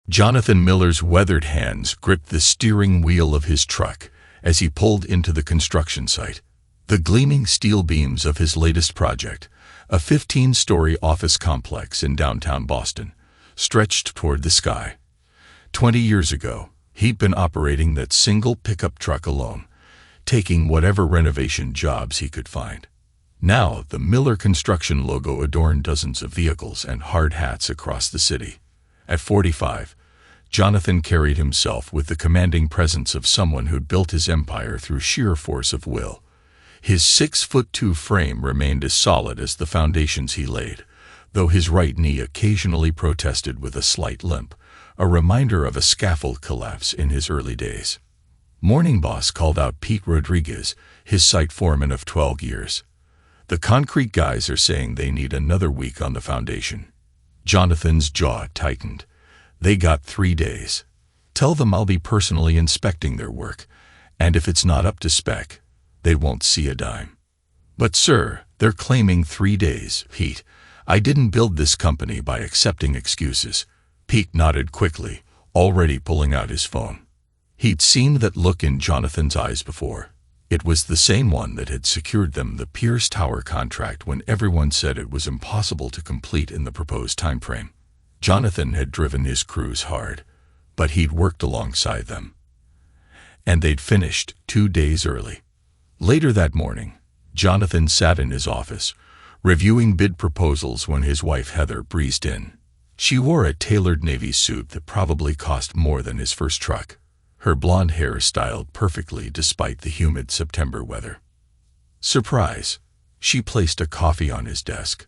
Jonathan Miller's weathered hands gripped the steering wheel of his truck as he pulled into the construction site. The gleaming steel beams of his latest project, a 15-story office complex in downtown Boston, stretched toward the sky. 20 years ago, he'd been operating that single pickup truck alone, taking whatever renovation jobs he could find. Now, the Miller Construction logo adorned dozens of vehicles and hard hats across the city. At 45, Jonathan carried himself with the commanding presence of someone who'd built his empire through sheer force of will. His 6'2" frame remained as solid as the foundations he laid, though his right knee occasionally protested with a slight limp, a reminder of a scaffold collapse in his early days. Morning Boss called out Pete Rodriguez, his site foreman of 12 years. The concrete guys are saying they need another week on the foundation. Jonathan's jaw tightened. They got 3 days. Tell them I'll be personally inspecting their work, and if it's not up to spec, they won't see a dime. But sir, they're claiming 3 days, Pete. I didn't build this company by accepting excuses. Pete nodded quickly, already pulling out his phone. He'd seen that look in Jonathan's eyes before. It was the same one that had secured them the Pierce Tower contract when everyone said it was impossible to complete in the proposed timeframe. Jonathan had driven his crews hard, but he'd worked alongside them. And they'd finished 2 days early. Later that morning, Jonathan sat in his office, reviewing bid proposals when his wife Heather breezed in. She wore a tailored navy suit that probably cost more than his first truck, her blonde hair styled perfectly despite the humid September weather. Surprise! She placed a coffee on his desk.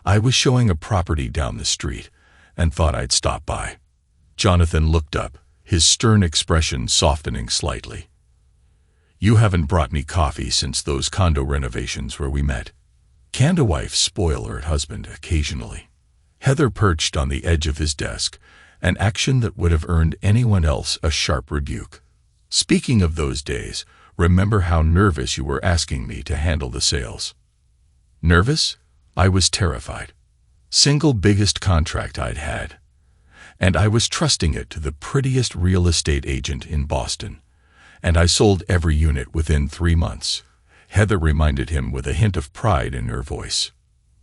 I was showing a property down the street and thought I'd stop by. Jonathan looked up, his stern expression softening slightly. You haven't brought me coffee since those condo renovations where we met. Can't a wife spoil her husband occasionally? Heather perched on the edge of his desk, an action that would have earned anyone else a sharp rebuke. Speaking of those days, remember how nervous you were asking me to handle the sales? Nervous? I was terrified. Single biggest contract I'd had. And I was trusting it to the prettiest real estate agent in Boston. And I sold every unit within 3 months. Heather reminded him with a hint of pride in her voice.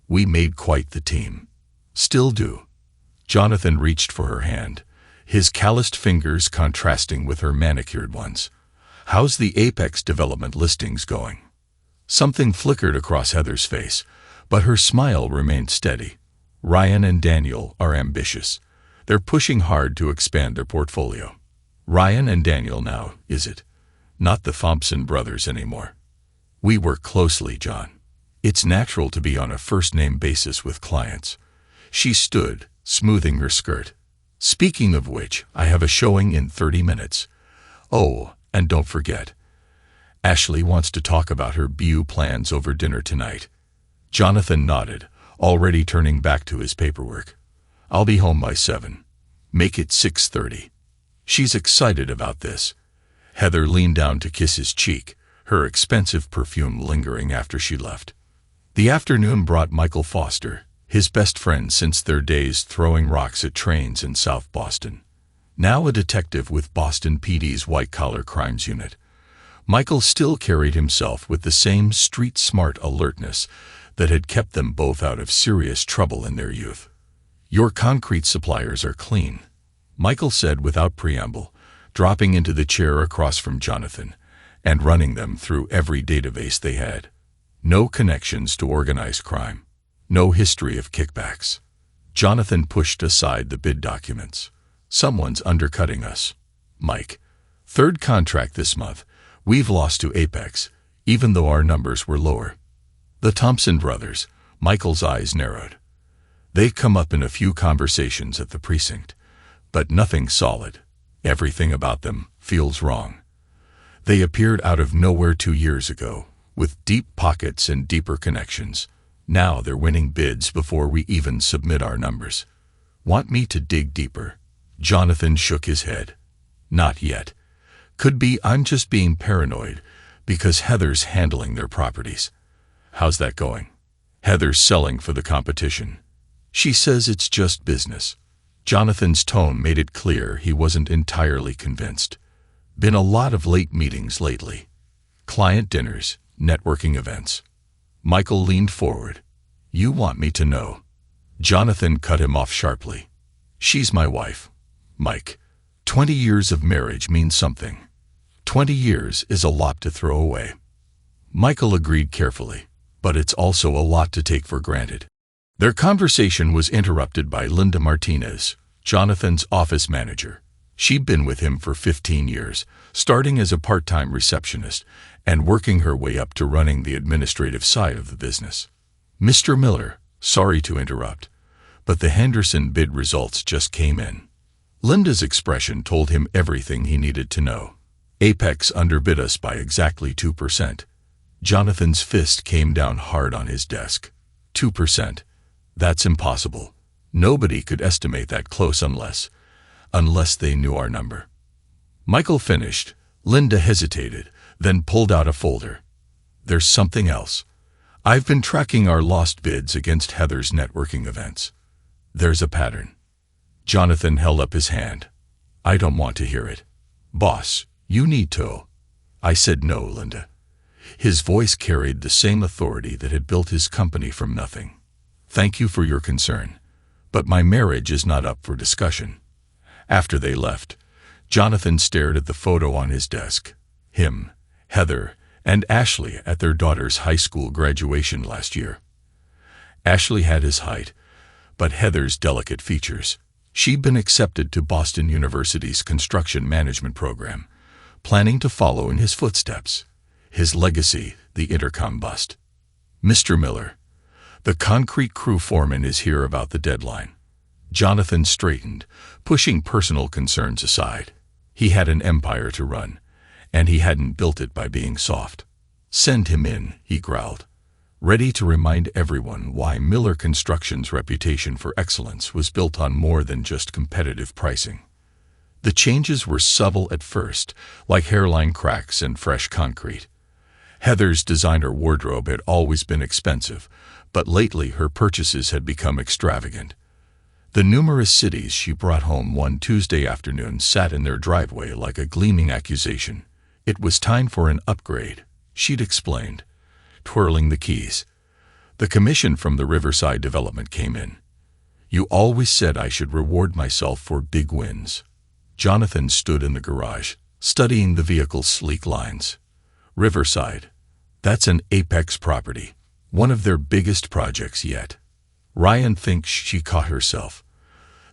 We made quite the team. Still do. Jonathan reached for her hand, his calloused fingers contrasting with her manicured ones. How's the Apex development listings going? Something flickered across Heather's face, but her smile remained steady. Ryan and Daniel are ambitious. They're pushing hard to expand their portfolio. Ryan and Daniel now, is it? Not the Thompson brothers anymore. We work closely, John. It's natural to be on a first-name basis with clients. She stood, smoothing her skirt. Speaking of which, I have a showing in 30 minutes. Oh, and don't forget, Ashley wants to talk about her BU plans over dinner tonight. Jonathan nodded, already turning back to his paperwork. I'll be home by 7. Make it 6:30. She's excited about this. Heather leaned down to kiss his cheek, her expensive perfume lingering after she left. The afternoon brought Michael Foster, his best friend since their days throwing rocks at trains in South Boston. Now a detective with Boston PD's white-collar crimes unit, Michael still carried himself with the same street-smart alertness that had kept them both out of serious trouble in their youth. Your concrete suppliers are clean, Michael said without preamble, dropping into the chair across from Jonathan and running them through every database they had. No connections to organized crime. No history of kickbacks. Jonathan pushed aside the bid documents. Someone's undercutting us. Mike. 3rd contract this month. We've lost to Apex, even though our numbers were lower. The Thompson brothers. Michael's eyes narrowed. They come up in a few conversations at the precinct, but nothing solid. Everything about them feels wrong. They appeared out of nowhere 2 years ago, with deep pockets and deeper connections. Now they're winning bids before we even submit our numbers. Want me to dig deeper? Jonathan shook his head. Not yet. Could be I'm just being paranoid because Heather's handling their properties. How's that going? Heather's selling for the competition. She says it's just business. Jonathan's tone made it clear he wasn't entirely convinced. Been a lot of late meetings lately. Client dinners, networking events. Michael leaned forward. You want me to know? Jonathan cut him off sharply. She's my wife, Mike. 20 years of marriage means something. 20 years is a lot to throw away. Michael agreed carefully, but it's also a lot to take for granted. Their conversation was interrupted by Linda Martinez, Jonathan's office manager. She'd been with him for 15 years, starting as a part-time receptionist and working her way up to running the administrative side of the business. Mr. Miller, sorry to interrupt, but the Henderson bid results just came in. Linda's expression told him everything he needed to know. Apex underbid us by exactly 2%. Jonathan's fist came down hard on his desk. 2%. That's impossible. Nobody could estimate that close unless they knew our number. Michael finished. Linda hesitated, then pulled out a folder. There's something else. I've been tracking our lost bids against Heather's networking events. There's a pattern. Jonathan held up his hand. I don't want to hear it. Boss, you need to. I said no, Linda. His voice carried the same authority that had built his company from nothing. Thank you for your concern, but my marriage is not up for discussion. After they left, Jonathan stared at the photo on his desk. Him, Heather, and Ashley at their daughter's high school graduation last year. Ashley had his height, but Heather's delicate features. She'd been accepted to Boston University's construction management program, planning to follow in his footsteps. His legacy, the intercom bust. Mr. Miller, the concrete crew foreman is here about the deadline. Jonathan straightened, pushing personal concerns aside. He had an empire to run, and he hadn't built it by being soft. Send him in, he growled, ready to remind everyone why Miller Construction's reputation for excellence was built on more than just competitive pricing. The changes were subtle at first, like hairline cracks and fresh concrete. Heather's designer wardrobe had always been expensive, but lately her purchases had become extravagant. The numerous cities she brought home one Tuesday afternoon sat in their driveway like a gleaming accusation. It was time for an upgrade, she'd explained, twirling the keys. The commission from the Riverside development came in. You always said I should reward myself for big wins. Jonathan stood in the garage, studying the vehicle's sleek lines. Riverside. That's an Apex property, one of their biggest projects yet. Ryan thinks she caught herself.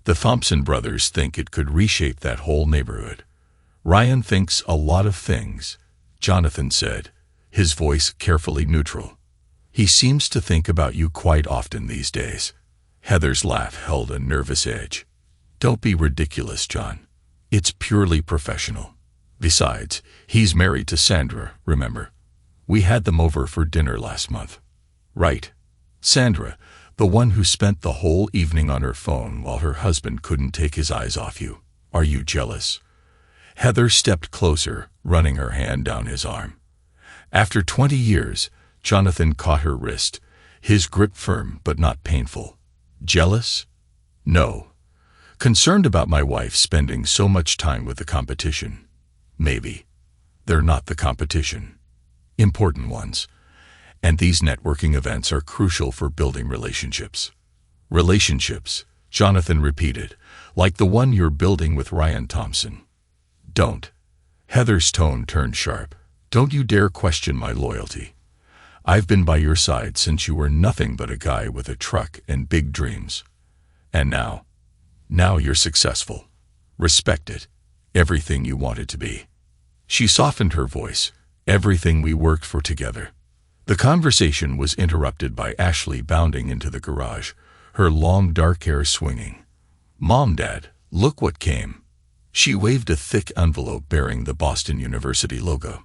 The Thompson brothers think it could reshape that whole neighborhood. Ryan thinks a lot of things, Jonathan said, his voice carefully neutral. He seems to think about you quite often these days. Heather's laugh held a nervous edge. Don't be ridiculous, John. It's purely professional. Besides, he's married to Sandra, remember? We had them over for dinner last month. Right. Sandra, the one who spent the whole evening on her phone while her husband couldn't take his eyes off you. Are you jealous? Heather stepped closer, running her hand down his arm. After 20 years, Jonathan caught her wrist, his grip firm but not painful. Jealous? No. Concerned about my wife spending so much time with the competition. Maybe. They're not the competition. Important ones. And these networking events are crucial for building relationships. Relationships, Jonathan repeated, like the one you're building with Ryan Thompson. Don't. Heather's tone turned sharp. Don't you dare question my loyalty. I've been by your side since you were nothing but a guy with a truck and big dreams. And now you're successful. Respect it. Everything you wanted to be. She softened her voice. Everything we worked for together. The conversation was interrupted by Ashley bounding into the garage, her long dark hair swinging. Mom, Dad, look what came. She waved a thick envelope bearing the Boston University logo.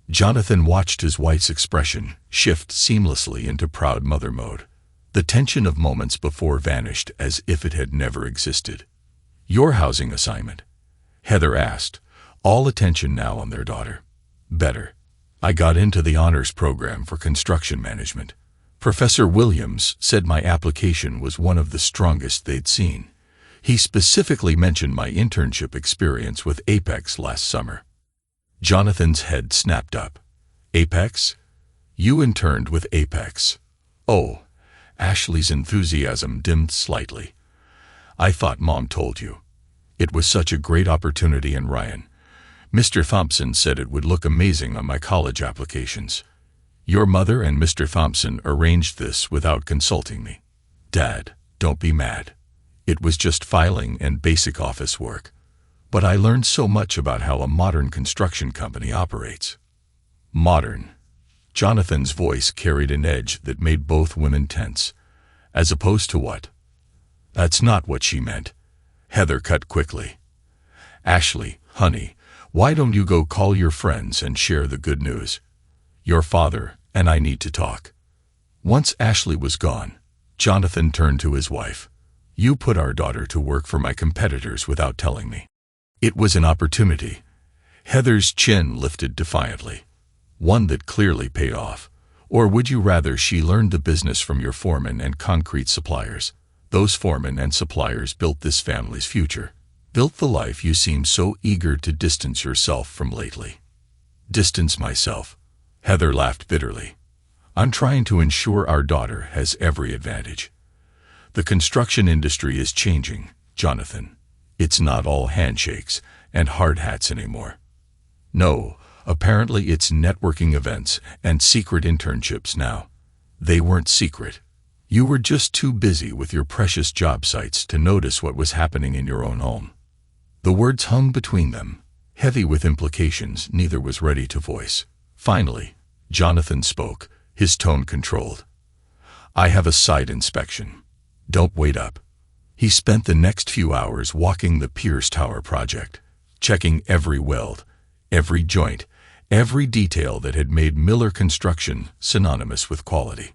Jonathan watched his wife's expression shift seamlessly into proud mother mode. The tension of moments before vanished as if it had never existed. Your housing assignment? Heather asked, all attention now on their daughter. Better. I got into the honors program for construction management. Professor Williams said my application was one of the strongest they'd seen. He specifically mentioned my internship experience with Apex last summer. Jonathan's head snapped up. Apex? You interned with Apex? Oh, Ashley's enthusiasm dimmed slightly. I thought Mom told you. It was such a great opportunity, and Ryan, Mr. Thompson said it would look amazing on my college applications. Your mother and Mr. Thompson arranged this without consulting me. Dad, don't be mad. It was just filing and basic office work. But I learned so much about how a modern construction company operates. Modern. Jonathan's voice carried an edge that made both women tense. As opposed to what? That's not what she meant. Heather cut quickly. Ashley, honey, why don't you go call your friends and share the good news? Your father and I need to talk. Once Ashley was gone, Jonathan turned to his wife. You put our daughter to work for my competitors without telling me. It was an opportunity. Heather's chin lifted defiantly. One that clearly paid off. Or would you rather she learned the business from your foreman and concrete suppliers? Those foremen and suppliers built this family's future. Built the life you seem so eager to distance yourself from lately. Distance myself? Heather laughed bitterly. I'm trying to ensure our daughter has every advantage. The construction industry is changing, Jonathan. It's not all handshakes and hard hats anymore. No, apparently it's networking events and secret internships now. They weren't secret. You were just too busy with your precious job sites to notice what was happening in your own home. The words hung between them, heavy with implications neither was ready to voice. Finally, Jonathan spoke, his tone controlled. I have a site inspection. Don't wait up. He spent the next few hours walking the Pierce Tower project, checking every weld, every joint, every detail that had made Miller Construction synonymous with quality.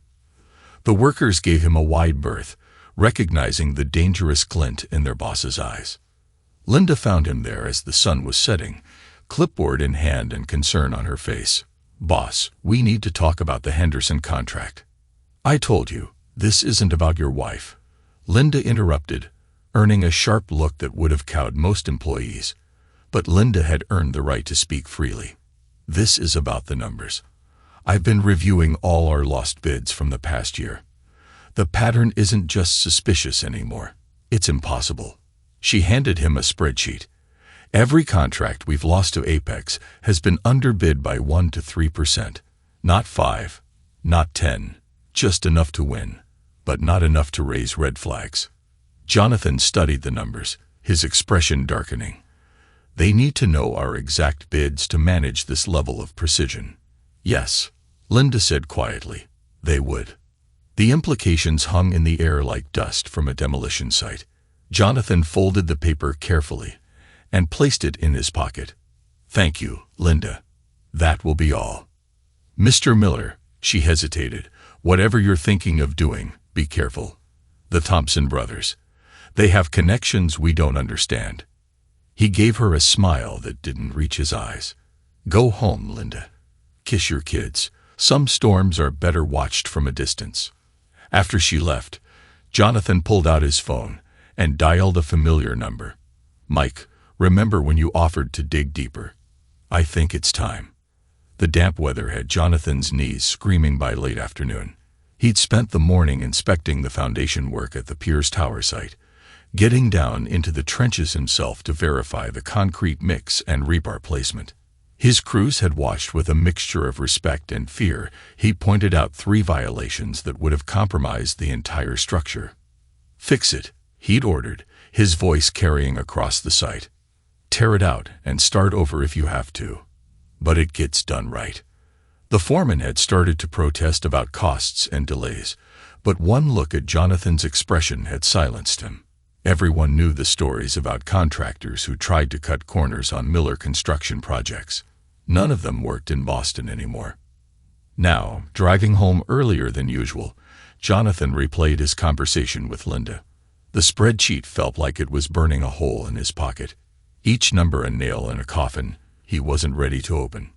The workers gave him a wide berth, recognizing the dangerous glint in their boss's eyes. Linda found him there as the sun was setting, clipboard in hand and concern on her face. Boss, we need to talk about the Henderson contract. I told you, this isn't about your wife. Linda interrupted, earning a sharp look that would have cowed most employees. But Linda had earned the right to speak freely. This is about the numbers. I've been reviewing all our lost bids from the past year. The pattern isn't just suspicious anymore. It's impossible. She handed him a spreadsheet. Every contract we've lost to Apex has been underbid by 1 to 3%. Not 5, not 10, just enough to win, but not enough to raise red flags. Jonathan studied the numbers, his expression darkening. They need to know our exact bids to manage this level of precision. Yes, Linda said quietly, they would. The implications hung in the air like dust from a demolition site. Jonathan folded the paper carefully and placed it in his pocket. Thank you, Linda. That will be all. Mr. Miller, she hesitated, whatever you're thinking of doing, be careful. The Thompson brothers. They have connections we don't understand. He gave her a smile that didn't reach his eyes. Go home, Linda. Kiss your kids. Some storms are better watched from a distance. After she left, Jonathan pulled out his phone and dialed a familiar number. Mike, remember when you offered to dig deeper? I think it's time. The damp weather had Jonathan's knees screaming by late afternoon. He'd spent the morning inspecting the foundation work at the Pierce Tower site, getting down into the trenches himself to verify the concrete mix and rebar placement. His crews had watched with a mixture of respect and fear. He pointed out 3 violations that would have compromised the entire structure. Fix it, he'd ordered, his voice carrying across the site. Tear it out and start over if you have to. But it gets done right. The foreman had started to protest about costs and delays, but one look at Jonathan's expression had silenced him. Everyone knew the stories about contractors who tried to cut corners on Miller construction projects. None of them worked in Boston anymore. Now, driving home earlier than usual, Jonathan replayed his conversation with Linda. The spreadsheet felt like it was burning a hole in his pocket. Each number a nail in a coffin he wasn't ready to open.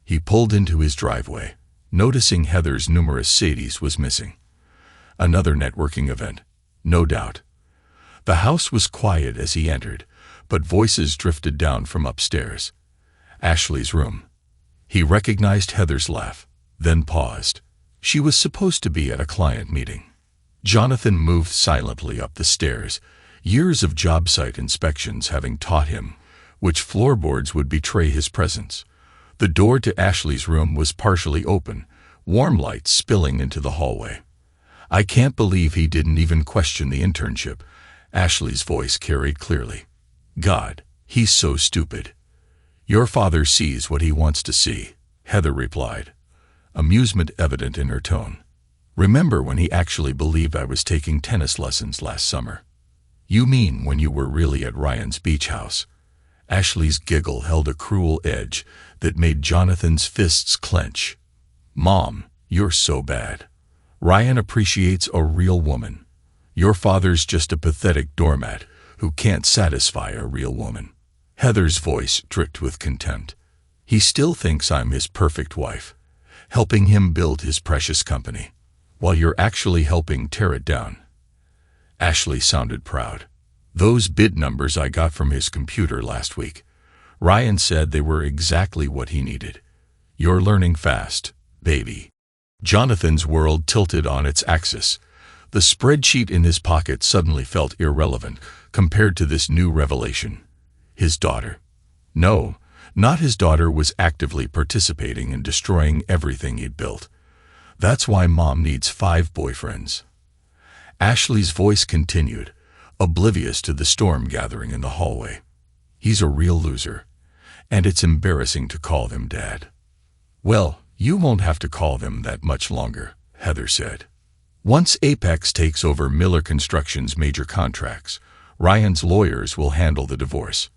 He pulled into his driveway, noticing Heather's numerous Sadies was missing. Another networking event, no doubt. The house was quiet as he entered, but voices drifted down from upstairs. Ashley's room. He recognized Heather's laugh, then paused. She was supposed to be at a client meeting. Jonathan moved silently up the stairs, years of job site inspections having taught him which floorboards would betray his presence. The door to Ashley's room was partially open, warm light spilling into the hallway. "I can't believe he didn't even question the internship," Ashley's voice carried clearly. "God, he's so stupid." "Your father sees what he wants to see," Heather replied, amusement evident in her tone. "Remember when he actually believed I was taking tennis lessons last summer?" "You mean when you were really at Ryan's beach house?" Ashley's giggle held a cruel edge that made Jonathan's fists clench. "Mom, you're so bad. Ryan appreciates a real woman. Your father's just a pathetic doormat who can't satisfy a real woman." Heather's voice dripped with contempt. "He still thinks I'm his perfect wife, helping him build his precious company, while you're actually helping tear it down." Ashley sounded proud. "Those bid numbers I got from his computer last week. Ryan said they were exactly what he needed. You're learning fast, baby." Jonathan's world tilted on its axis. The spreadsheet in his pocket suddenly felt irrelevant compared to this new revelation. His daughter. No, not his daughter was actively participating in destroying everything he'd built. "That's why Mom needs 5 boyfriends." Ashley's voice continued, oblivious to the storm gathering in the hallway. "He's a real loser, and it's embarrassing to call them Dad." "Well, you won't have to call them that much longer," Heather said. "Once Apex takes over Miller Construction's major contracts, Ryan's lawyers will handle the divorce.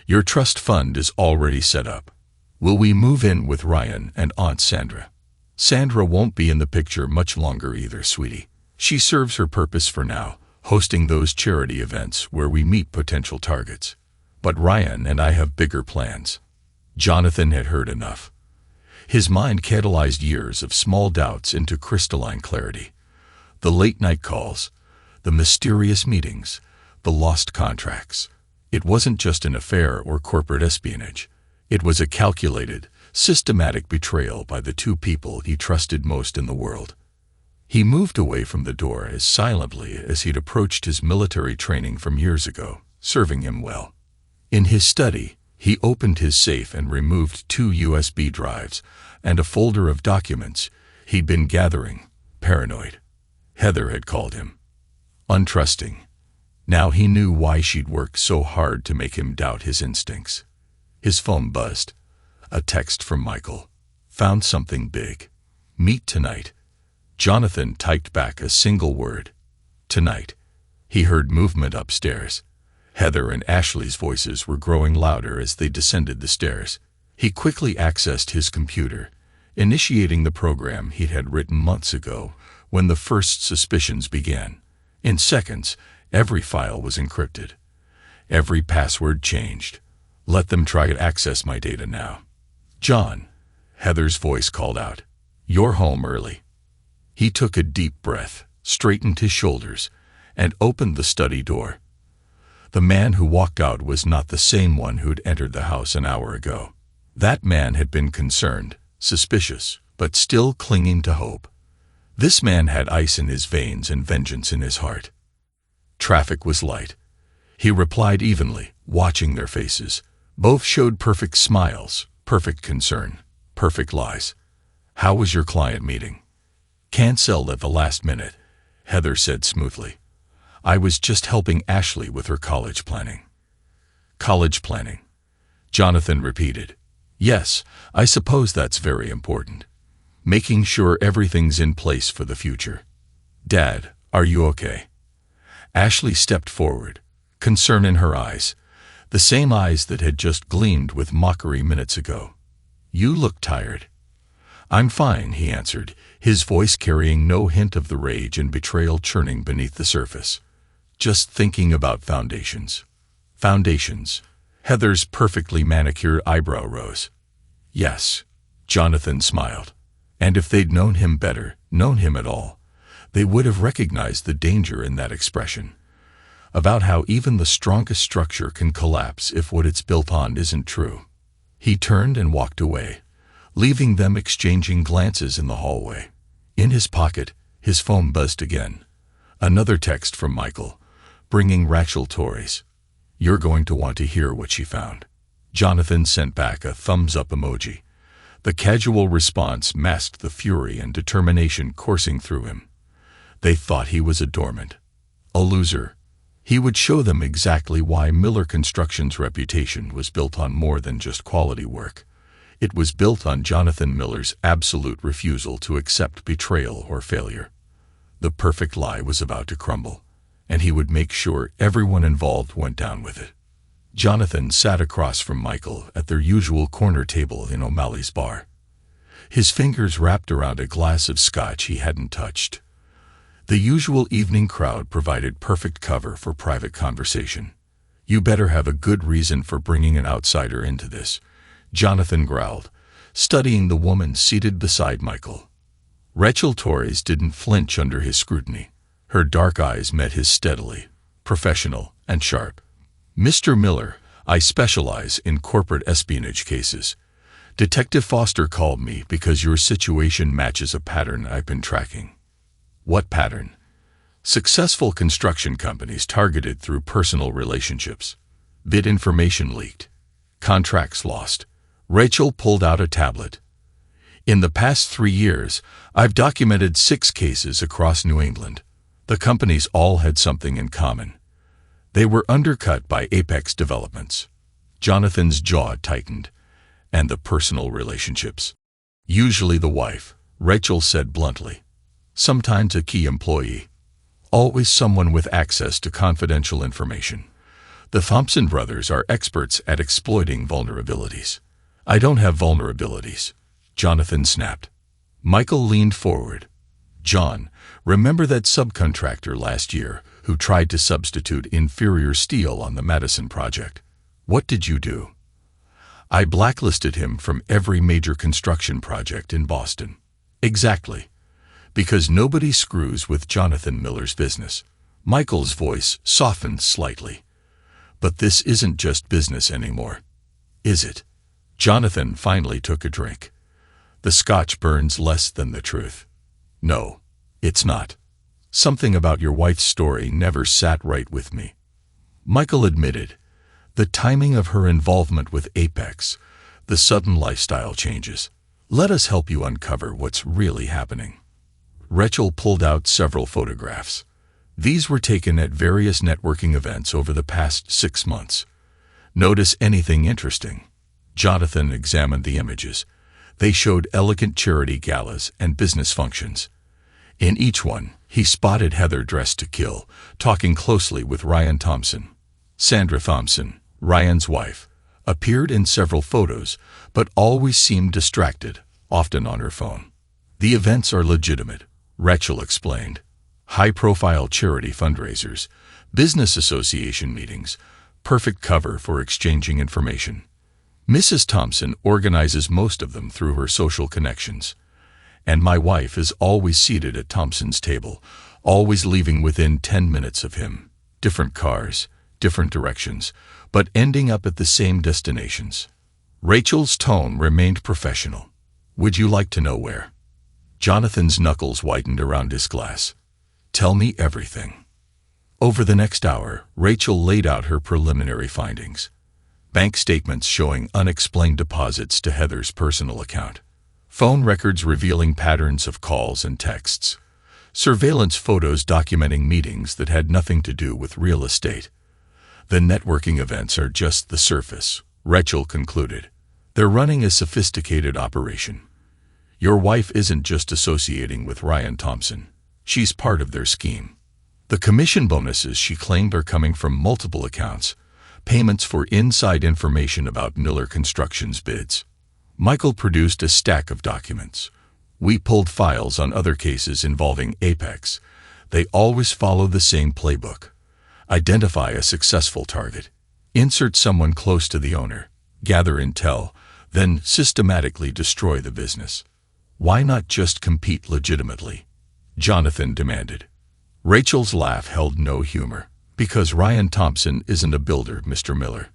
Your trust fund is already set up. Will we move in with Ryan and Aunt Sandra?" "Sandra won't be in the picture much longer either, sweetie. She serves her purpose for now, hosting those charity events where we meet potential targets. But Ryan and I have bigger plans." Jonathan had heard enough. His mind catalyzed years of small doubts into crystalline clarity. The late-night calls, the mysterious meetings, the lost contracts. It wasn't just an affair or corporate espionage. It was a calculated, systematic betrayal by the 2 people he trusted most in the world. He moved away from the door as silently as he'd approached his military training from years ago, serving him well. In his study, he opened his safe and removed 2 USB drives and a folder of documents he'd been gathering, paranoid. Heather had called him untrusting. Now he knew why she'd worked so hard to make him doubt his instincts. His phone buzzed. A text from Michael. "Found something big. Meet tonight." Jonathan typed back a single word. "Tonight." He heard movement upstairs. Heather and Ashley's voices were growing louder as they descended the stairs. He quickly accessed his computer, initiating the program he had written months ago when the first suspicions began. In seconds, every file was encrypted. Every password changed. "Let them try to access my data now." "John," Heather's voice called out, "you're home early." He took a deep breath, straightened his shoulders, and opened the study door. The man who walked out was not the same one who'd entered the house an hour ago. That man had been concerned, suspicious, but still clinging to hope. This man had ice in his veins and vengeance in his heart. Traffic was light. He replied evenly, watching their faces. Both showed perfect smiles, perfect concern, perfect lies. "How was your client meeting?" "Canceled at the last minute," Heather said smoothly. "I was just helping Ashley with her college planning." "College planning," Jonathan repeated. "Yes, I suppose that's very important. Making sure everything's in place for the future." "Dad, are you okay?" Ashley stepped forward, concern in her eyes, the same eyes that had just gleamed with mockery minutes ago. "You look tired." "I'm fine," he answered, his voice carrying no hint of the rage and betrayal churning beneath the surface. "Just thinking about foundations." "Foundations." Heather's perfectly manicured eyebrow rose. "Yes." Jonathan smiled. And if they'd known him better, known him at all, they would have recognized the danger in that expression. about how even the strongest structure can collapse if what it's built on isn't true. He turned and walked away, leaving them exchanging glances in the hallway. In his pocket, his phone buzzed again. Another text from Michael, bringing Rachel Torres. "You're going to want to hear what she found." Jonathan sent back a thumbs-up emoji. The casual response masked the fury and determination coursing through him. They thought he was a dormant, a loser. He would show them exactly why Miller Construction's reputation was built on more than just quality work. It was built on Jonathan Miller's absolute refusal to accept betrayal or failure. The perfect lie was about to crumble, and he would make sure everyone involved went down with it. Jonathan sat across from Michael at their usual corner table in O'Malley's bar. His fingers wrapped around a glass of scotch he hadn't touched. The usual evening crowd provided perfect cover for private conversation. "You better have a good reason for bringing an outsider into this," Jonathan growled, studying the woman seated beside Michael. Rachel Torres didn't flinch under his scrutiny. Her dark eyes met his steadily, professional and sharp. "Mr. Miller, I specialize in corporate espionage cases. Detective Foster called me because your situation matches a pattern I've been tracking." "What pattern?" "Successful construction companies targeted through personal relationships. Bid information leaked. Contracts lost." Rachel pulled out a tablet. "In the past 3 years, I've documented 6 cases across New England. The companies all had something in common. They were undercut by Apex developments." Jonathan's jaw tightened. "And the personal relationships?" "Usually the wife," Rachel said bluntly. "Sometimes a key employee. Always someone with access to confidential information. The Thompson brothers are experts at exploiting vulnerabilities." "I don't have vulnerabilities," Jonathan snapped. Michael leaned forward. "John, remember that subcontractor last year who tried to substitute inferior steel on the Madison project? What did you do?" "I blacklisted him from every major construction project in Boston." "Exactly. Because nobody screws with Jonathan Miller's business." Michael's voice softened slightly. "But this isn't just business anymore, is it?" Jonathan finally took a drink. "The scotch burns less than the truth." "No, it's not. Something about your wife's story never sat right with me." Michael admitted. The timing of her involvement with Apex, the sudden lifestyle changes. "Let us help you uncover what's really happening." Rachel pulled out several photographs. These were taken at various networking events over the past 6 months. "Notice anything interesting?" Jonathan examined the images. They showed elegant charity galas and business functions. In each one, he spotted Heather dressed to kill, talking closely with Ryan Thompson. Sandra Thompson, Ryan's wife, appeared in several photos, but always seemed distracted, often on her phone. "The events are legitimate," Rachel explained. "High-profile charity fundraisers, business association meetings, perfect cover for exchanging information. Mrs. Thompson organizes most of them through her social connections. And my wife is always seated at Thompson's table, always leaving within 10 minutes of him. Different cars, different directions, but ending up at the same destinations." Rachel's tone remained professional. "Would you like to know where?" Jonathan's knuckles whitened around his glass. "Tell me everything." Over the next hour, Rachel laid out her preliminary findings. Bank statements showing unexplained deposits to Heather's personal account. Phone records revealing patterns of calls and texts. Surveillance photos documenting meetings that had nothing to do with real estate. "The networking events are just the surface," Rachel concluded. "They're running a sophisticated operation. Your wife isn't just associating with Ryan Thompson. She's part of their scheme. The commission bonuses she claimed are coming from multiple accounts, payments for inside information about Miller Construction's bids." Michael produced a stack of documents. "We pulled files on other cases involving Apex. They always follow the same playbook. Identify a successful target. Insert someone close to the owner. Gather intel, then systematically destroy the business." "Why not just compete legitimately?" Jonathan demanded. Rachel's laugh held no humor. Because Ryan Thompson isn't a builder, Mr. Miller.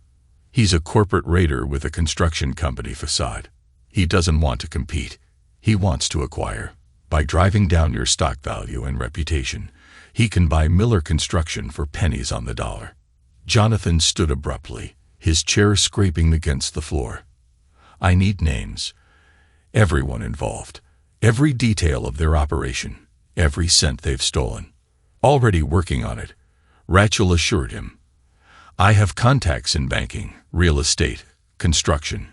He's a corporate raider with a construction company facade. He doesn't want to compete. He wants to acquire. By driving down your stock value and reputation, he can buy Miller Construction for pennies on the dollar. Jonathan stood abruptly, his chair scraping against the floor. I need names. Everyone involved. Every detail of their operation. Every cent they've stolen. Already working on it, Rachel assured him. I have contacts in banking, real estate, construction.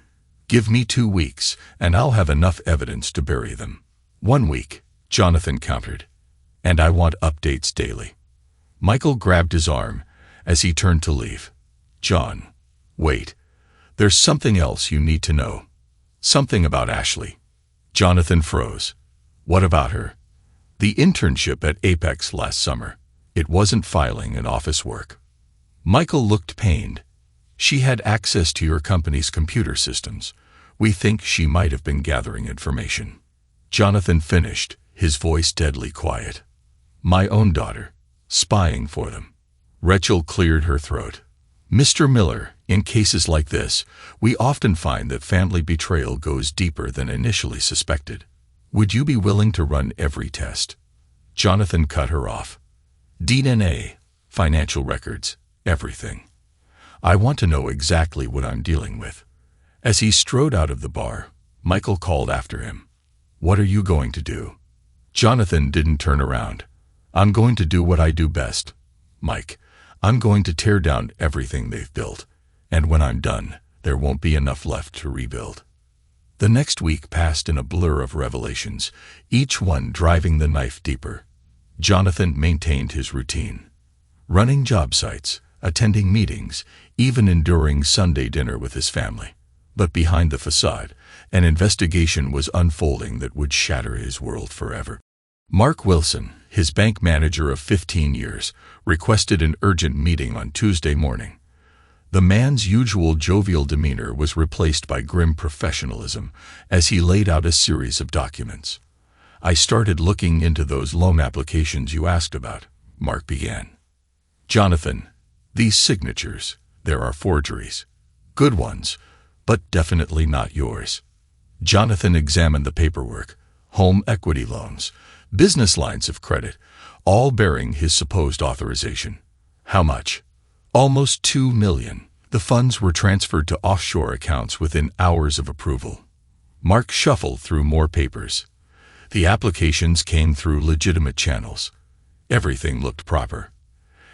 Give me 2 weeks, and I'll have enough evidence to bury them. 1 week, Jonathan countered. And I want updates daily. Michael grabbed his arm as he turned to leave. John, wait. There's something else you need to know. Something about Ashley. Jonathan froze. What about her? The internship at Apex last summer. It wasn't filing and office work. Michael looked pained. She had access to your company's computer systems. We think she might have been gathering information. Jonathan finished, his voice deadly quiet. My own daughter. Spying for them. Rachel cleared her throat. Mr. Miller, in cases like this, we often find that family betrayal goes deeper than initially suspected. Would you be willing to run every test? Jonathan cut her off. DNA, financial records, everything. I want to know exactly what I'm dealing with. As he strode out of the bar, Michael called after him. What are you going to do? Jonathan didn't turn around. I'm going to do what I do best, Mike. I'm going to tear down everything they've built, and when I'm done, there won't be enough left to rebuild. The next week passed in a blur of revelations, each one driving the knife deeper. Jonathan maintained his routine. Running job sites, attending meetings, even enduring Sunday dinner with his family. But behind the facade, an investigation was unfolding that would shatter his world forever. Mark Wilson, his bank manager of 15 years, requested an urgent meeting on Tuesday morning. The man's usual jovial demeanor was replaced by grim professionalism as he laid out a series of documents. I started looking into those loan applications you asked about, Mark began. Jonathan, these signatures, there are forgeries. Good ones, but definitely not yours. Jonathan examined the paperwork, home equity loans, business lines of credit, all bearing his supposed authorization. How much? Almost $2 million. The funds were transferred to offshore accounts within hours of approval. Mark shuffled through more papers. The applications came through legitimate channels. Everything looked proper.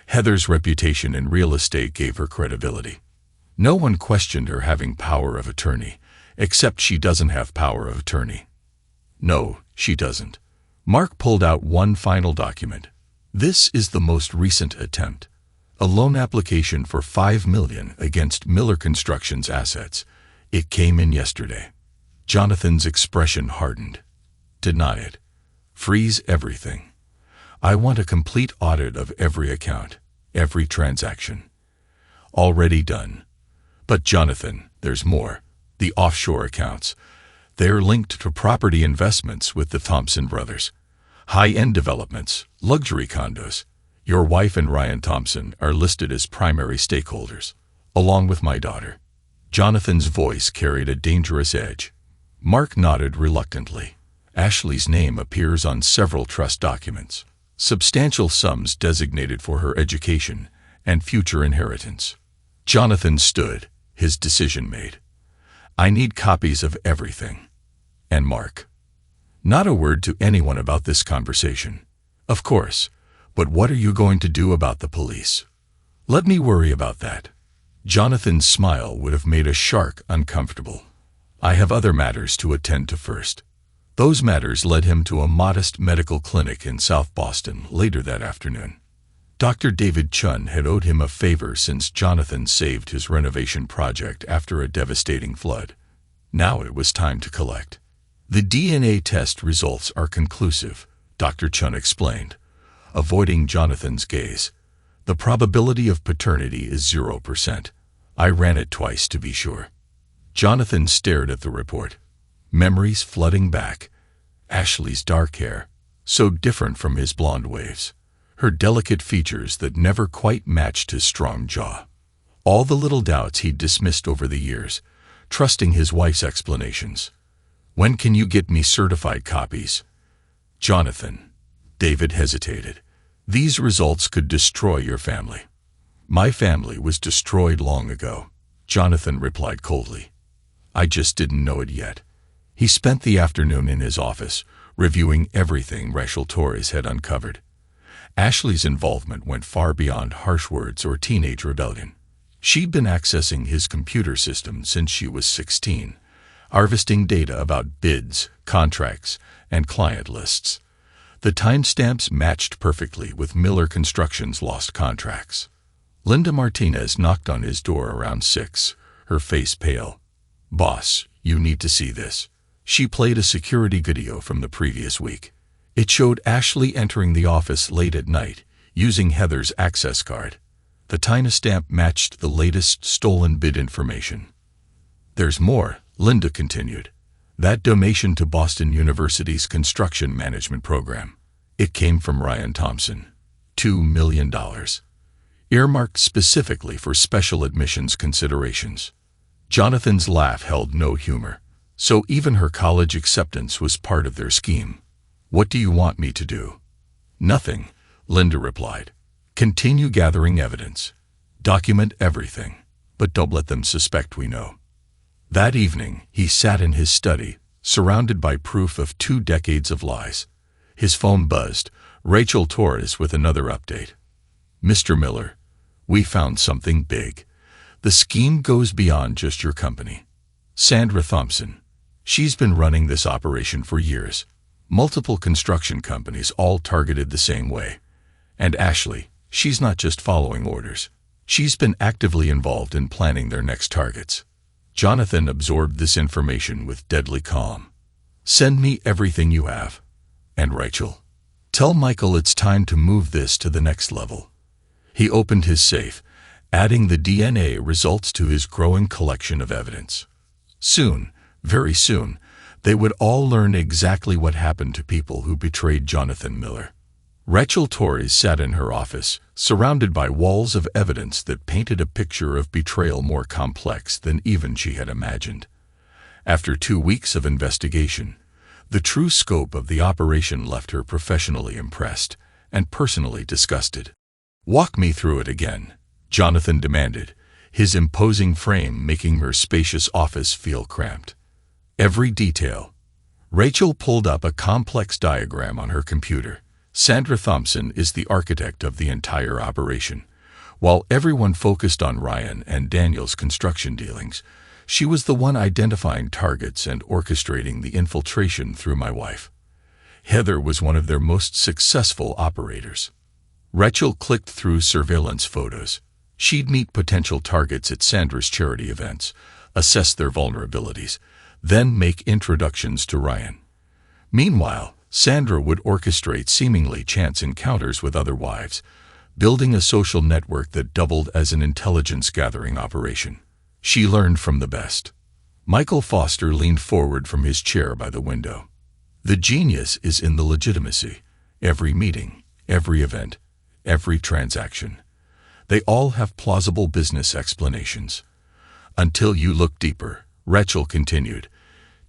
Heather's reputation in real estate gave her credibility. No one questioned her having power of attorney, except she doesn't have power of attorney. No, she doesn't. Mark pulled out one final document. This is the most recent attempt. A loan application for $5 million against Miller Construction's assets. It came in yesterday. Jonathan's expression hardened. Deny it. Freeze everything. I want a complete audit of every account, every transaction. Already done. But Jonathan, there's more. The offshore accounts. They're linked to property investments with the Thompson brothers. High-end developments, luxury condos. Your wife and Ryan Thompson are listed as primary stakeholders, along with my daughter. Jonathan's voice carried a dangerous edge. Mark nodded reluctantly. Ashley's name appears on several trust documents. Substantial sums designated for her education and future inheritance. Jonathan stood, his decision made. I need copies of everything. And Mark. Not a word to anyone about this conversation. Of course. But what are you going to do about the police? Let me worry about that. Jonathan's smile would have made a shark uncomfortable. I have other matters to attend to first. Those matters led him to a modest medical clinic in South Boston later that afternoon. Dr. David Chun had owed him a favor since Jonathan saved his renovation project after a devastating flood. Now it was time to collect. The DNA test results are conclusive, Dr. Chun explained, avoiding Jonathan's gaze. The probability of paternity is 0%. I ran it twice to be sure. Jonathan stared at the report. Memories flooding back. Ashley's dark hair, so different from his blonde waves. her delicate features that never quite matched his strong jaw. All the little doubts he'd dismissed over the years, trusting his wife's explanations. "When can you get me certified copies?" "Jonathan." David hesitated. "These results could destroy your family." "My family was destroyed long ago," Jonathan replied coldly. "I just didn't know it yet." He spent the afternoon in his office, reviewing everything Rachel Torres had uncovered. Ashley's involvement went far beyond harsh words or teenage rebellion. She'd been accessing his computer system since she was 16, harvesting data about bids, contracts, and client lists. The timestamps matched perfectly with Miller Construction's lost contracts. Linda Martinez knocked on his door around 6, her face pale. "Boss, you need to see this." She played a security video from the previous week. It showed Ashley entering the office late at night, using Heather's access card. The timestamp matched the latest stolen bid information. "There's more," Linda continued. "That donation to Boston University's construction management program. It came from Ryan Thompson. $2 million. Earmarked specifically for special admissions considerations." Jonathan's laugh held no humor. "So even her college acceptance was part of their scheme. What do you want me to do?" "Nothing," Linda replied. "Continue gathering evidence. Document everything, but don't let them suspect we know." That evening, he sat in his study, surrounded by proof of 2 decades of lies. His phone buzzed, Rachel Torres with another update. "Mr. Miller, we found something big. The scheme goes beyond just your company. Sandra Thompson. She's been running this operation for years. Multiple construction companies all targeted the same way. And Ashley, she's not just following orders. She's been actively involved in planning their next targets." Jonathan absorbed this information with deadly calm. "Send me everything you have. And Rachel, tell Michael it's time to move this to the next level." He opened his safe, adding the DNA results to his growing collection of evidence. Soon, very soon, they would all learn exactly what happened to people who betrayed Jonathan Miller. Rachel Torres sat in her office, surrounded by walls of evidence that painted a picture of betrayal more complex than even she had imagined. After 2 weeks of investigation, the true scope of the operation left her professionally impressed and personally disgusted. "Walk me through it again," Jonathan demanded, his imposing frame making her spacious office feel cramped. "Every detail." Rachel pulled up a complex diagram on her computer. Sandra Thompson is the architect of the entire operation. While everyone focused on Ryan and Daniel's construction dealings, she was the one identifying targets and orchestrating the infiltration through my wife. Heather was one of their most successful operators. Rachel clicked through surveillance photos. She'd meet potential targets at Sandra's charity events, assess their vulnerabilities, then make introductions to Ryan. Meanwhile, Sandra would orchestrate seemingly chance encounters with other wives, building a social network that doubled as an intelligence-gathering operation. She learned from the best. Michael Foster leaned forward from his chair by the window. "The genius is in the legitimacy. Every meeting, every event, every transaction. They all have plausible business explanations. Until you look deeper," Rachel continued.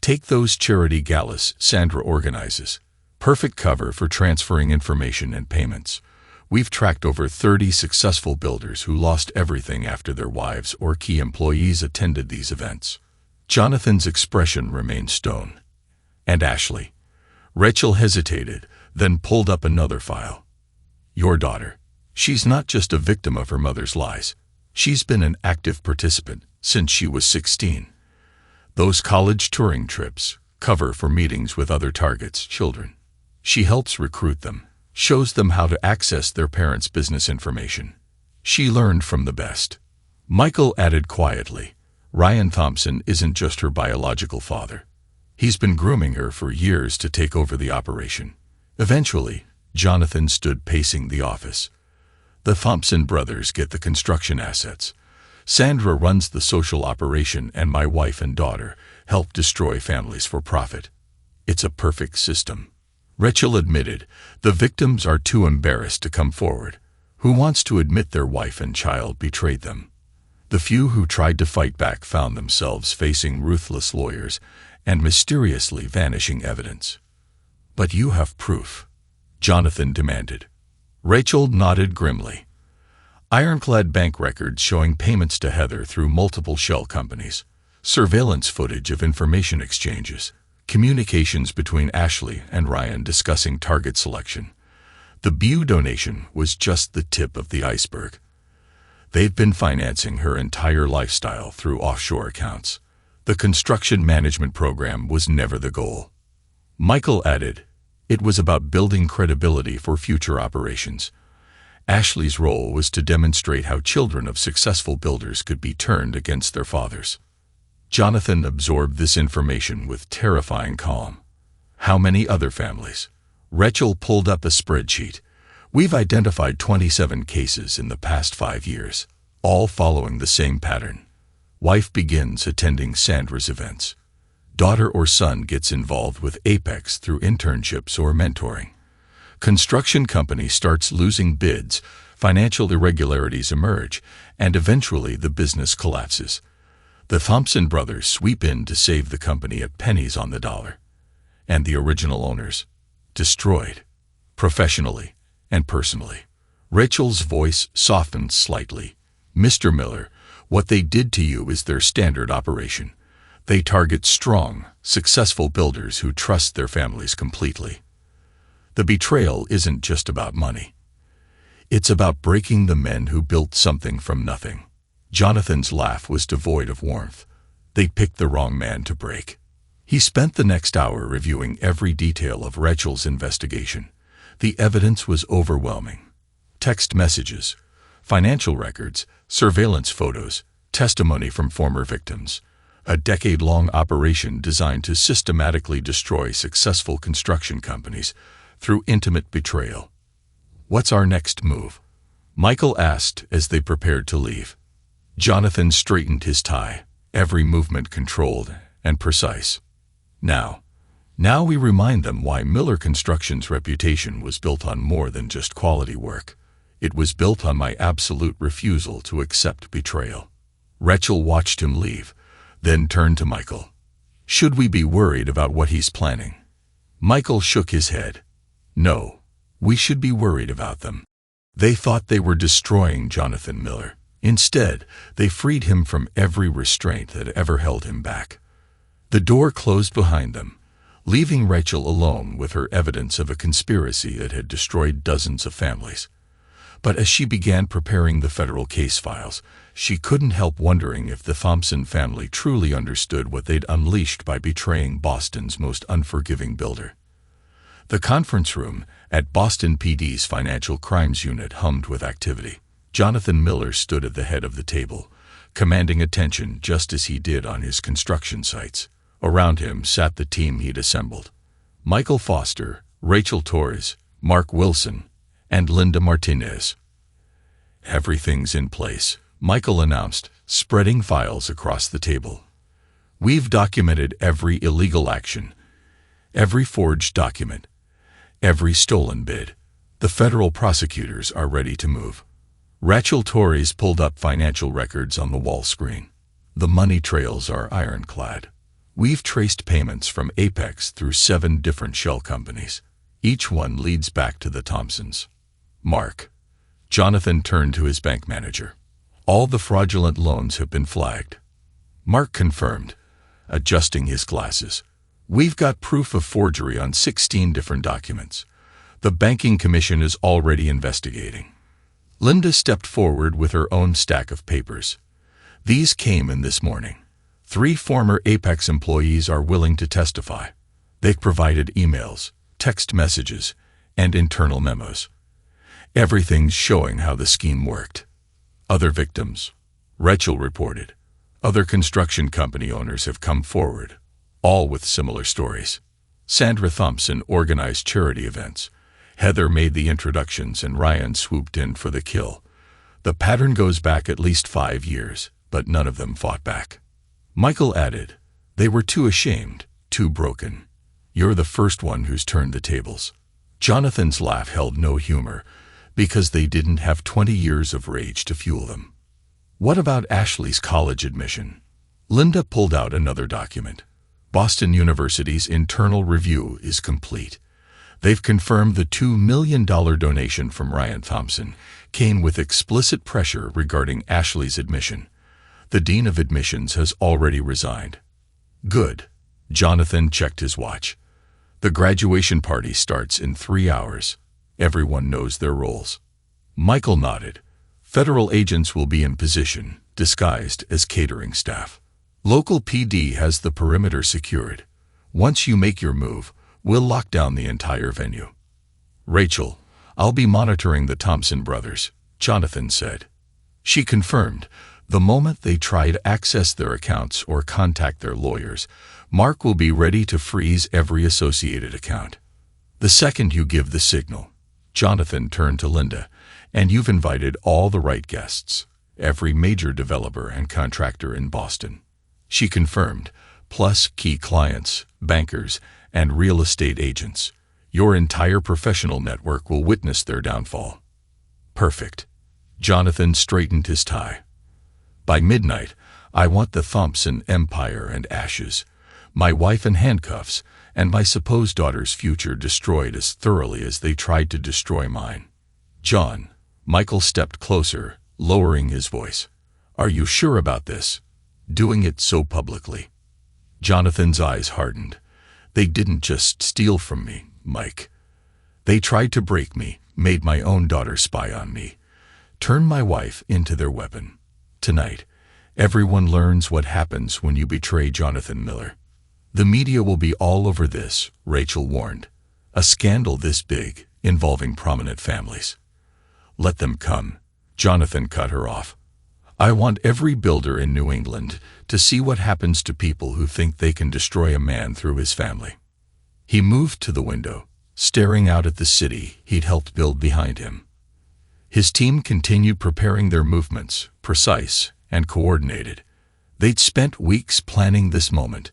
"Take those charity galas Sandra organizes. Perfect cover for transferring information and payments. We've tracked over 30 successful builders who lost everything after their wives or key employees attended these events." Jonathan's expression remained stone. "And Ashley?" Rachel hesitated, then pulled up another file. "Your daughter. She's not just a victim of her mother's lies. She's been an active participant since she was 16. Those college touring trips, cover for meetings with other targets' children. She helps recruit them, shows them how to access their parents' business information. She learned from the best." Michael added quietly, "Ryan Thompson isn't just her biological father. He's been grooming her for years to take over the operation." Eventually, Jonathan stood pacing the office. "The Thompson brothers get the construction assets. Sandra runs the social operation, and my wife and daughter help destroy families for profit. It's a perfect system." Rachel admitted, "The victims are too embarrassed to come forward. Who wants to admit their wife and child betrayed them?" The few who tried to fight back found themselves facing ruthless lawyers and mysteriously vanishing evidence. "But you have proof," Jonathan demanded. Rachel nodded grimly. Ironclad bank records showing payments to Heather through multiple shell companies, surveillance footage of information exchanges, communications between Ashley and Ryan discussing target selection. The BU donation was just the tip of the iceberg. They've been financing her entire lifestyle through offshore accounts. The construction management program was never the goal. Michael added, "It was about building credibility for future operations." Ashley's role was to demonstrate how children of successful builders could be turned against their fathers. Jonathan absorbed this information with terrifying calm. "How many other families?" Rachel pulled up a spreadsheet. "We've identified 27 cases in the past 5 years, all following the same pattern. Wife begins attending Sandra's events. Daughter or son gets involved with Apex through internships or mentoring. Construction company starts losing bids, financial irregularities emerge, and eventually the business collapses. The Thompson brothers sweep in to save the company at pennies on the dollar. And the original owners? Destroyed. Professionally and personally." Rachel's voice softened slightly. "Mr. Miller, what they did to you is their standard operation. They target strong, successful builders who trust their families completely. The betrayal isn't just about money. It's about breaking the men who built something from nothing." Jonathan's laugh was devoid of warmth. "They picked the wrong man to break." He spent the next hour reviewing every detail of Rachel's investigation. The evidence was overwhelming. Text messages, financial records, surveillance photos, testimony from former victims. A decade-long operation designed to systematically destroy successful construction companies through intimate betrayal. "What's our next move?" Michael asked as they prepared to leave. Jonathan straightened his tie, every movement controlled and precise. Now we remind them why Miller Construction's reputation was built on more than just quality work. It was built on my absolute refusal to accept betrayal." Rachel watched him leave, then turned to Michael. "Should we be worried about what he's planning?" Michael shook his head. "No, we should be worried about them. They thought they were destroying Jonathan Miller. Instead, they freed him from every restraint that ever held him back." The door closed behind them, leaving Rachel alone with her evidence of a conspiracy that had destroyed dozens of families. But as she began preparing the federal case files, she couldn't help wondering if the Thompson family truly understood what they'd unleashed by betraying Boston's most unforgiving builder. The conference room at Boston PD's Financial Crimes Unit hummed with activity. Jonathan Miller stood at the head of the table, commanding attention just as he did on his construction sites. Around him sat the team he'd assembled: Michael Foster, Rachel Torres, Mark Wilson, and Linda Martinez. "Everything's in place," Michael announced, spreading files across the table. "We've documented every illegal action, every forged document, every stolen bid. The federal prosecutors are ready to move." Rachel Torres pulled up financial records on the wall screen. "The money trails are ironclad. We've traced payments from Apex through 7 different shell companies. Each one leads back to the Thompsons." "Mark." Jonathan turned to his bank manager. "All the fraudulent loans have been flagged." Mark confirmed, adjusting his glasses. "We've got proof of forgery on 16 different documents. The Banking Commission is already investigating." Linda stepped forward with her own stack of papers. "These came in this morning. 3 former Apex employees are willing to testify. They've provided emails, text messages, and internal memos. Everything's showing how the scheme worked." "Other victims," Rachel reported. "Other construction company owners have come forward, all with similar stories. Sandra Thompson organized charity events. Heather made the introductions and Ryan swooped in for the kill. The pattern goes back at least 5 years, but none of them fought back." Michael added, "They were too ashamed, too broken. You're the first one who's turned the tables. Jonathan's laugh held no humor, because they didn't have 20 years of rage to fuel them. What about Ashley's college admission? Linda pulled out another document. Boston University's internal review is complete. They've confirmed the $2 million donation from Ryan Thompson came with explicit pressure regarding Ashley's admission. The dean of admissions has already resigned. Good. Jonathan checked his watch. The graduation party starts in 3 hours. Everyone knows their roles. Michael nodded. Federal agents will be in position, disguised as catering staff. Local PD has the perimeter secured. Once you make your move, we'll lock down the entire venue. Rachel, I'll be monitoring the Thompson brothers, Jonathan said. She confirmed. The moment they try to access their accounts or contact their lawyers, Mark will be ready to freeze every associated account. The second you give the signal, Jonathan turned to Linda, and you've invited all the right guests, every major developer and contractor in Boston. She confirmed, plus key clients, bankers, and real estate agents. Your entire professional network will witness their downfall. Perfect. Jonathan straightened his tie. By midnight, I want the Thompson empire in ashes, my wife in handcuffs, and my supposed daughter's future destroyed as thoroughly as they tried to destroy mine. John, Michael stepped closer, lowering his voice. Are you sure about this? Doing it so publicly? Jonathan's eyes hardened. They didn't just steal from me, Mike. They tried to break me, made my own daughter spy on me, turned my wife into their weapon. Tonight, everyone learns what happens when you betray Jonathan Miller. The media will be all over this, Rachel warned. A scandal this big, involving prominent families. Let them come. Jonathan cut her off. I want every builder in New England to see what happens to people who think they can destroy a man through his family. He moved to the window, staring out at the city he'd helped build behind him. His team continued preparing their movements, precise and coordinated. They'd spent weeks planning this moment,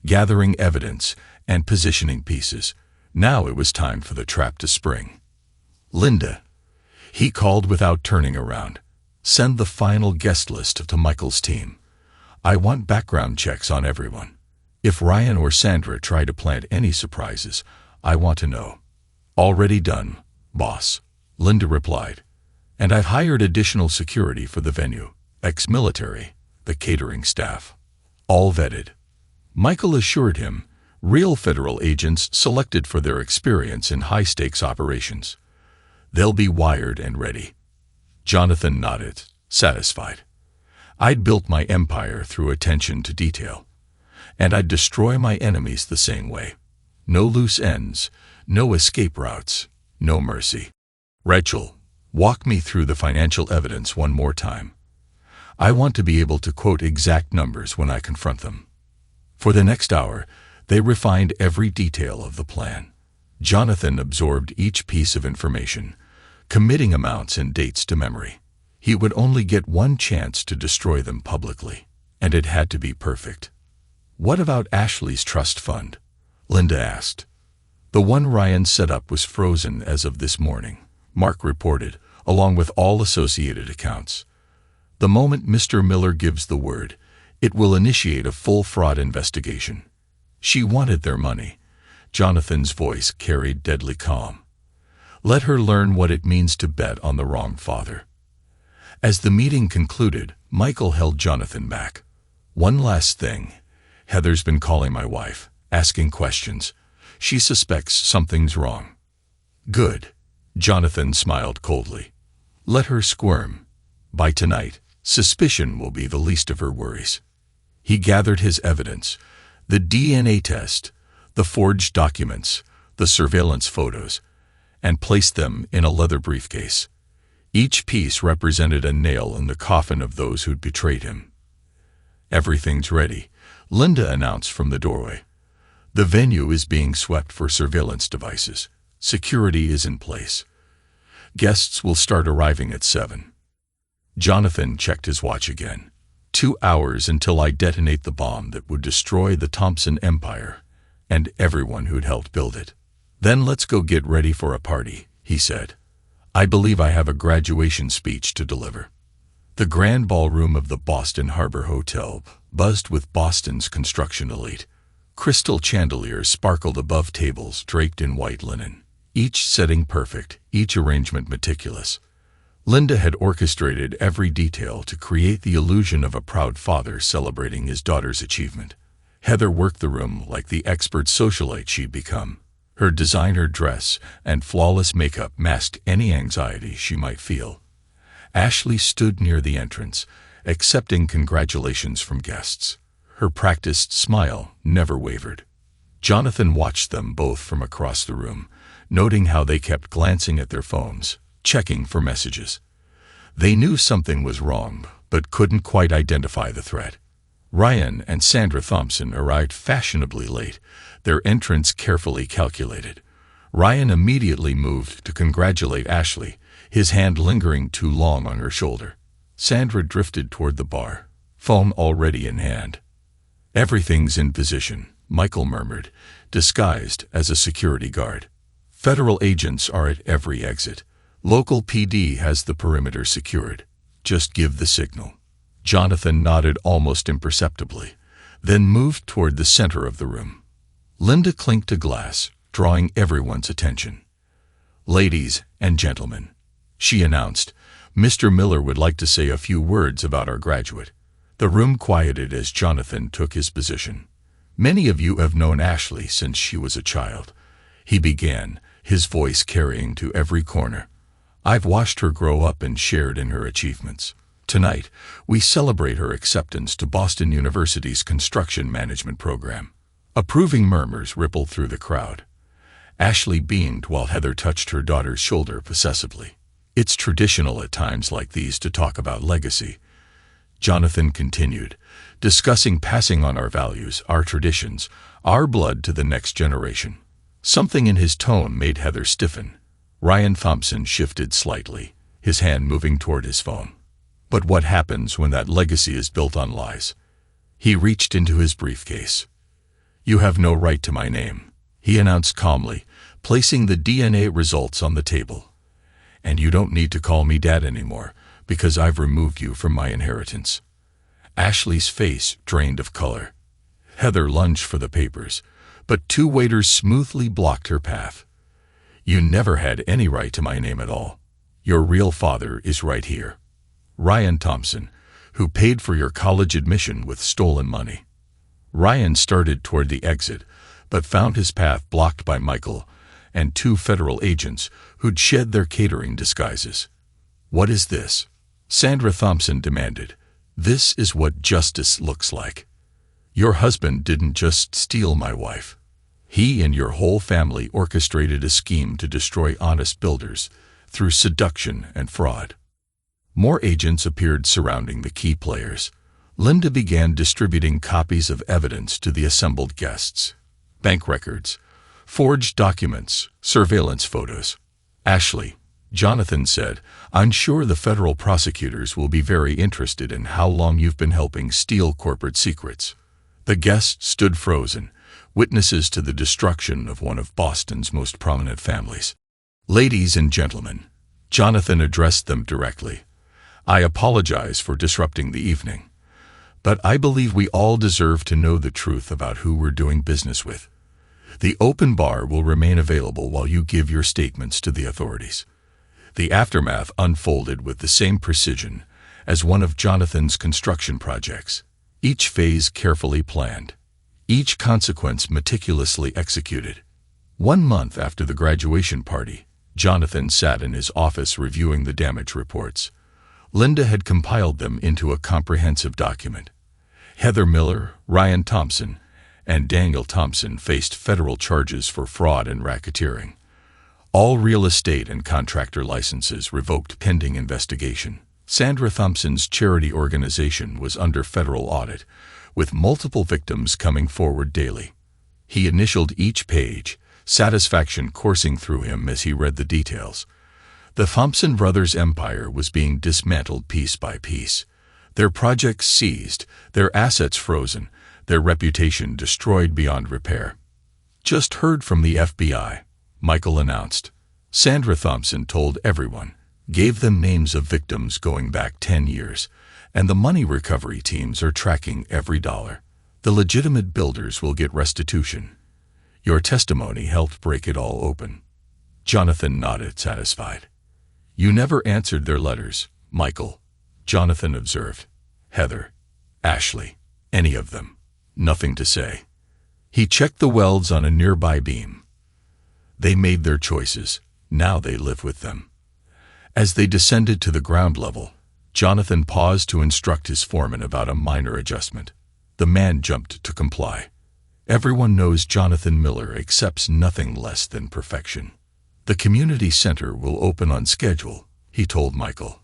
gathering evidence and positioning pieces. Now it was time for the trap to spring. Linda, he called without turning around. Send the final guest list to Michael's team. I want background checks on everyone. If Ryan or Sandra try to plant any surprises, I want to know. Already done, boss, Linda replied. And I've hired additional security for the venue, ex-military, the catering staff. All vetted. Michael assured him, real federal agents selected for their experience in high-stakes operations. They'll be wired and ready. Jonathan nodded, satisfied. I'd built my empire through attention to detail, and I'd destroy my enemies the same way. No loose ends, no escape routes, no mercy. Rachel, walk me through the financial evidence one more time. I want to be able to quote exact numbers when I confront them. For the next hour, they refined every detail of the plan. Jonathan absorbed each piece of information, committing amounts and dates to memory. He would only get one chance to destroy them publicly, and it had to be perfect. What about Ashley's trust fund? Linda asked. The one Ryan set up was frozen as of this morning, Mark reported, along with all associated accounts. The moment Mr. Miller gives the word, it will initiate a full fraud investigation. She wanted their money. Jonathan's voice carried deadly calm. Let her learn what it means to bet on the wrong father. As the meeting concluded, Michael held Jonathan back. One last thing. Heather's been calling my wife, asking questions. She suspects something's wrong. Good. Jonathan smiled coldly. Let her squirm. By tonight, suspicion will be the least of her worries. He gathered his evidence, the DNA test, the forged documents, the surveillance photos, and placed them in a leather briefcase. Each piece represented a nail in the coffin of those who'd betrayed him. Everything's ready, Linda announced from the doorway. The venue is being swept for surveillance devices. Security is in place. Guests will start arriving at 7. Jonathan checked his watch again. 2 hours until I detonate the bomb that would destroy the Thompson empire, and everyone who'd helped build it. "Then let's go get ready for a party," he said. "I believe I have a graduation speech to deliver." The grand ballroom of the Boston Harbor Hotel buzzed with Boston's construction elite. Crystal chandeliers sparkled above tables draped in white linen, each setting perfect, each arrangement meticulous. Linda had orchestrated every detail to create the illusion of a proud father celebrating his daughter's achievement. Heather worked the room like the expert socialite she'd become. Her designer dress and flawless makeup masked any anxiety she might feel. Ashley stood near the entrance, accepting congratulations from guests. Her practiced smile never wavered. Jonathan watched them both from across the room, noting how they kept glancing at their phones, checking for messages. They knew something was wrong, but couldn't quite identify the threat. Ryan and Sandra Thompson arrived fashionably late, their entrance carefully calculated. Ryan immediately moved to congratulate Ashley, his hand lingering too long on her shoulder. Sandra drifted toward the bar, phone already in hand. "Everything's in position," Michael murmured, disguised as a security guard. "Federal agents are at every exit. Local PD has the perimeter secured. Just give the signal." Jonathan nodded almost imperceptibly, then moved toward the center of the room. Linda clinked a glass, drawing everyone's attention. "Ladies and gentlemen," she announced, "Mr. Miller would like to say a few words about our graduate." The room quieted as Jonathan took his position. "Many of you have known Ashley since she was a child," he began, his voice carrying to every corner. "I've watched her grow up and shared in her achievements. Tonight, we celebrate her acceptance to Boston University's construction management program." Approving murmurs rippled through the crowd. Ashley beamed while Heather touched her daughter's shoulder possessively. "It's traditional at times like these to talk about legacy," Jonathan continued, "discussing passing on our values, our traditions, our blood to the next generation." Something in his tone made Heather stiffen. Ryan Thompson shifted slightly, his hand moving toward his phone. "But what happens when that legacy is built on lies?" He reached into his briefcase. "You have no right to my name," he announced calmly, placing the DNA results on the table. "And you don't need to call me Dad anymore, because I've removed you from my inheritance." Ashley's face drained of color. Heather lunged for the papers, but two waiters smoothly blocked her path. "You never had any right to my name at all. Your real father is right here. Ryan Thompson, who paid for your college admission with stolen money." Ryan started toward the exit, but found his path blocked by Michael and two federal agents who'd shed their catering disguises. "What is this?" Sandra Thompson demanded. "This is what justice looks like. Your husband didn't just steal my wife. He and your whole family orchestrated a scheme to destroy honest builders through seduction and fraud." More agents appeared surrounding the key players. Linda began distributing copies of evidence to the assembled guests. Bank records, forged documents, surveillance photos. "Ashley," Jonathan said, "I'm sure the federal prosecutors will be very interested in how long you've been helping steal corporate secrets." The guests stood frozen, witnesses to the destruction of one of Boston's most prominent families. "Ladies and gentlemen," Jonathan addressed them directly, "I apologize for disrupting the evening, but I believe we all deserve to know the truth about who we're doing business with. The open bar will remain available while you give your statements to the authorities." The aftermath unfolded with the same precision as one of Jonathan's construction projects, each phase carefully planned, each consequence meticulously executed. 1 month after the graduation party, Jonathan sat in his office reviewing the damage reports. Linda had compiled them into a comprehensive document. Heather Miller, Ryan Thompson, and Daniel Thompson faced federal charges for fraud and racketeering. All real estate and contractor licenses revoked pending investigation. Sandra Thompson's charity organization was under federal audit, with multiple victims coming forward daily. He initialed each page, satisfaction coursing through him as he read the details. The Thompson brothers' empire was being dismantled piece by piece. Their projects seized, their assets frozen, their reputation destroyed beyond repair. "Just heard from the FBI," Michael announced. Sandra Thompson told everyone, gave them names of victims going back 10 years, and the money recovery teams are tracking every dollar. The legitimate builders will get restitution. Your testimony helped break it all open. Jonathan nodded, satisfied. "You never answered their letters, Michael," Jonathan observed. "Heather, Ashley, any of them. Nothing to say." He checked the welds on a nearby beam. They made their choices. Now they live with them. As they descended to the ground level, Jonathan paused to instruct his foreman about a minor adjustment. The man jumped to comply. Everyone knows Jonathan Miller accepts nothing less than perfection. "The community center will open on schedule," he told Michael.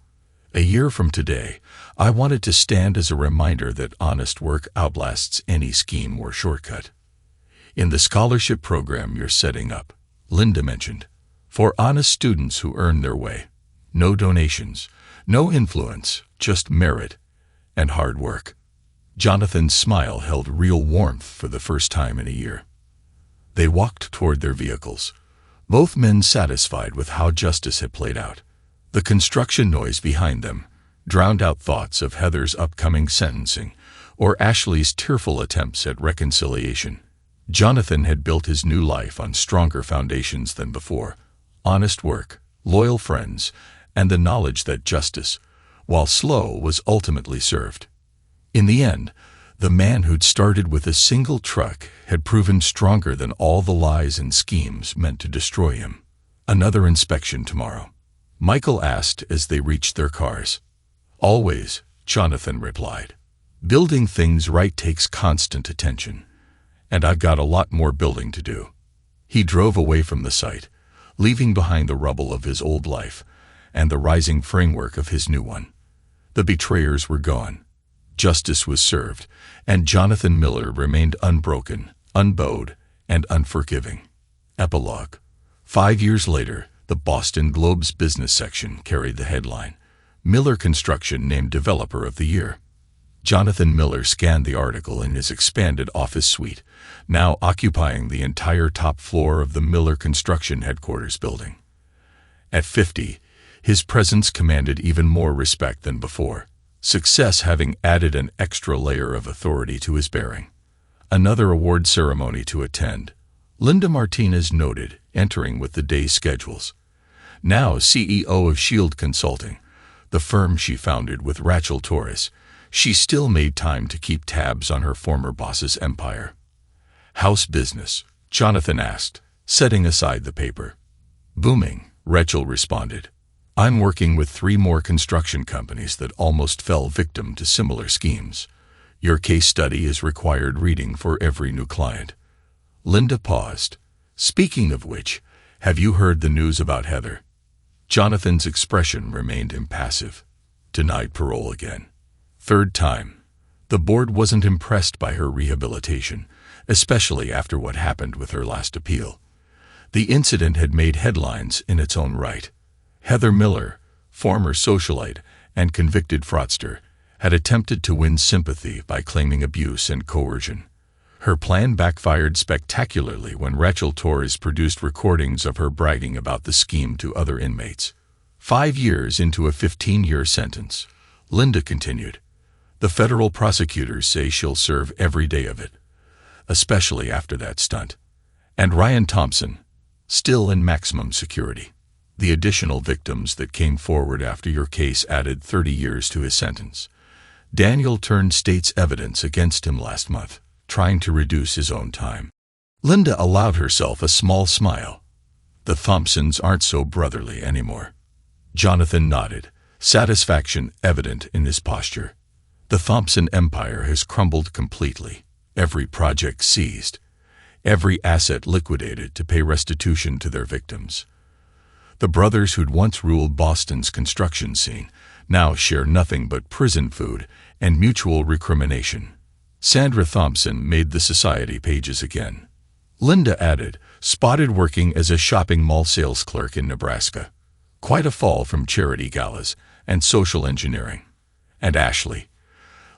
"A year from today, I want it to stand as a reminder that honest work outlasts any scheme or shortcut." "In the scholarship program you're setting up," Linda mentioned, "for honest students who earn their way. No donations, no influence, just merit and hard work." Jonathan's smile held real warmth for the first time in a year. They walked toward their vehicles, both men satisfied with how justice had played out. The construction noise behind them drowned out thoughts of Heather's upcoming sentencing or Ashley's tearful attempts at reconciliation. Jonathan had built his new life on stronger foundations than before: honest work, loyal friends, and the knowledge that justice, while slow, was ultimately served. In the end, the man who'd started with a single truck had proven stronger than all the lies and schemes meant to destroy him. "Another inspection tomorrow?" Michael asked as they reached their cars. "Always," Jonathan replied. "Building things right takes constant attention, and I've got a lot more building to do." He drove away from the site, leaving behind the rubble of his old life and the rising framework of his new one. The betrayers were gone. Justice was served, and Jonathan Miller remained unbroken, unbowed, and unforgiving. Epilogue. 5 years later, the Boston Globe's business section carried the headline, "Miller Construction named Developer of the Year." Jonathan Miller scanned the article in his expanded office suite, now occupying the entire top floor of the Miller Construction headquarters building. At 50, his presence commanded even more respect than before, success having added an extra layer of authority to his bearing. Another award ceremony to attend, Linda Martinez noted, entering with the day's schedules. Now CEO of Shield Consulting, the firm she founded with Rachel Torres, she still made time to keep tabs on her former boss's empire. "House business?" Jonathan asked, setting aside the paper. "Booming," Rachel responded. "I'm working with 3 more construction companies that almost fell victim to similar schemes. Your case study is required reading for every new client." Linda paused. "Speaking of which, have you heard the news about Heather?" Jonathan's expression remained impassive. "Denied parole again. 3rd time." The board wasn't impressed by her rehabilitation, especially after what happened with her last appeal. The incident had made headlines in its own right. Heather Miller, former socialite and convicted fraudster, had attempted to win sympathy by claiming abuse and coercion. Her plan backfired spectacularly when Rachel Torres produced recordings of her bragging about the scheme to other inmates. 5 years into a 15-year sentence, Linda continued, "The federal prosecutors say she'll serve every day of it, especially after that stunt. And Ryan Thompson, still in maximum security. The additional victims that came forward after your case added 30 years to his sentence. Daniel turned state's evidence against him last month, trying to reduce his own time." Linda allowed herself a small smile. "The Thompsons aren't so brotherly anymore." Jonathan nodded, satisfaction evident in his posture. "The Thompson empire has crumbled completely. Every project seized, every asset liquidated to pay restitution to their victims. The brothers who'd once ruled Boston's construction scene now share nothing but prison food and mutual recrimination." Sandra Thompson made the society pages again. Linda added, "Spotted working as a shopping mall sales clerk in Nebraska. Quite a fall from charity galas and social engineering." And Ashley.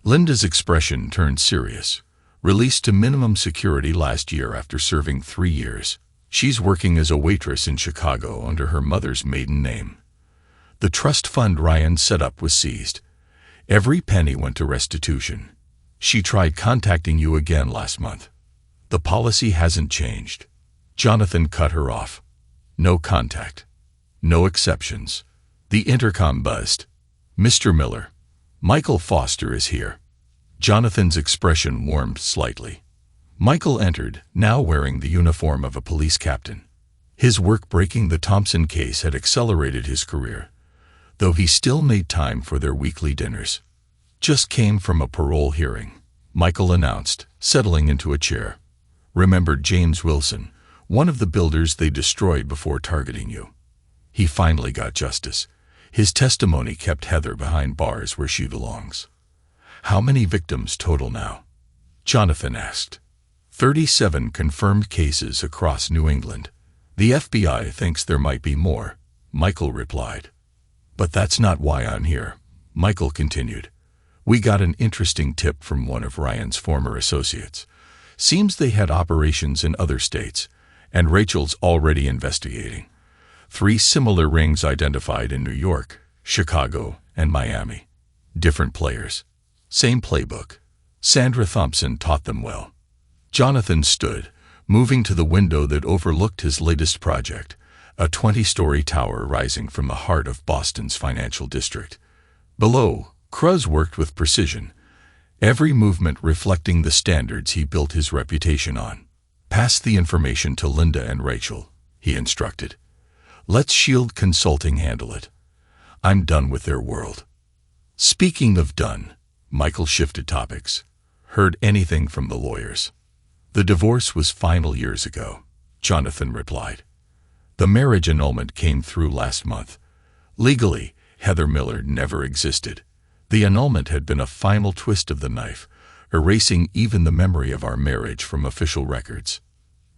Linda's expression turned serious. Released to minimum security last year after serving 3 years. She's working as a waitress in Chicago under her mother's maiden name. The trust fund Ryan set up was seized. Every penny went to restitution. She tried contacting you again last month. The policy hasn't changed. Jonathan cut her off. No contact. No exceptions. The intercom buzzed. Mr. Miller, Michael Foster is here. Jonathan's expression warmed slightly. Michael entered, now wearing the uniform of a police captain. His work breaking the Thompson case had accelerated his career, though he still made time for their weekly dinners. Just came from a parole hearing, Michael announced, settling into a chair. Remembered James Wilson, one of the builders they destroyed before targeting you. He finally got justice. His testimony kept Heather behind bars where she belongs. How many victims total now? Jonathan asked. 37 confirmed cases across New England. The FBI thinks there might be more, Michael replied. But that's not why I'm here, Michael continued. We got an interesting tip from one of Ryan's former associates. Seems they had operations in other states, and Rachel's already investigating. 3 similar rings identified in New York, Chicago, and Miami. Different players. Same playbook. Sandra Thompson taught them well. Jonathan stood, moving to the window that overlooked his latest project, a 20-story tower rising from the heart of Boston's financial district. Below, Cruz worked with precision, every movement reflecting the standards he built his reputation on. Pass the information to Linda and Rachel, he instructed. Let's Shield Consulting handle it. I'm done with their world. Speaking of done, Michael shifted topics. Heard anything from the lawyers? The divorce was final years ago, Jonathan replied. The marriage annulment came through last month. Legally, Heather Miller never existed. The annulment had been a final twist of the knife, erasing even the memory of our marriage from official records.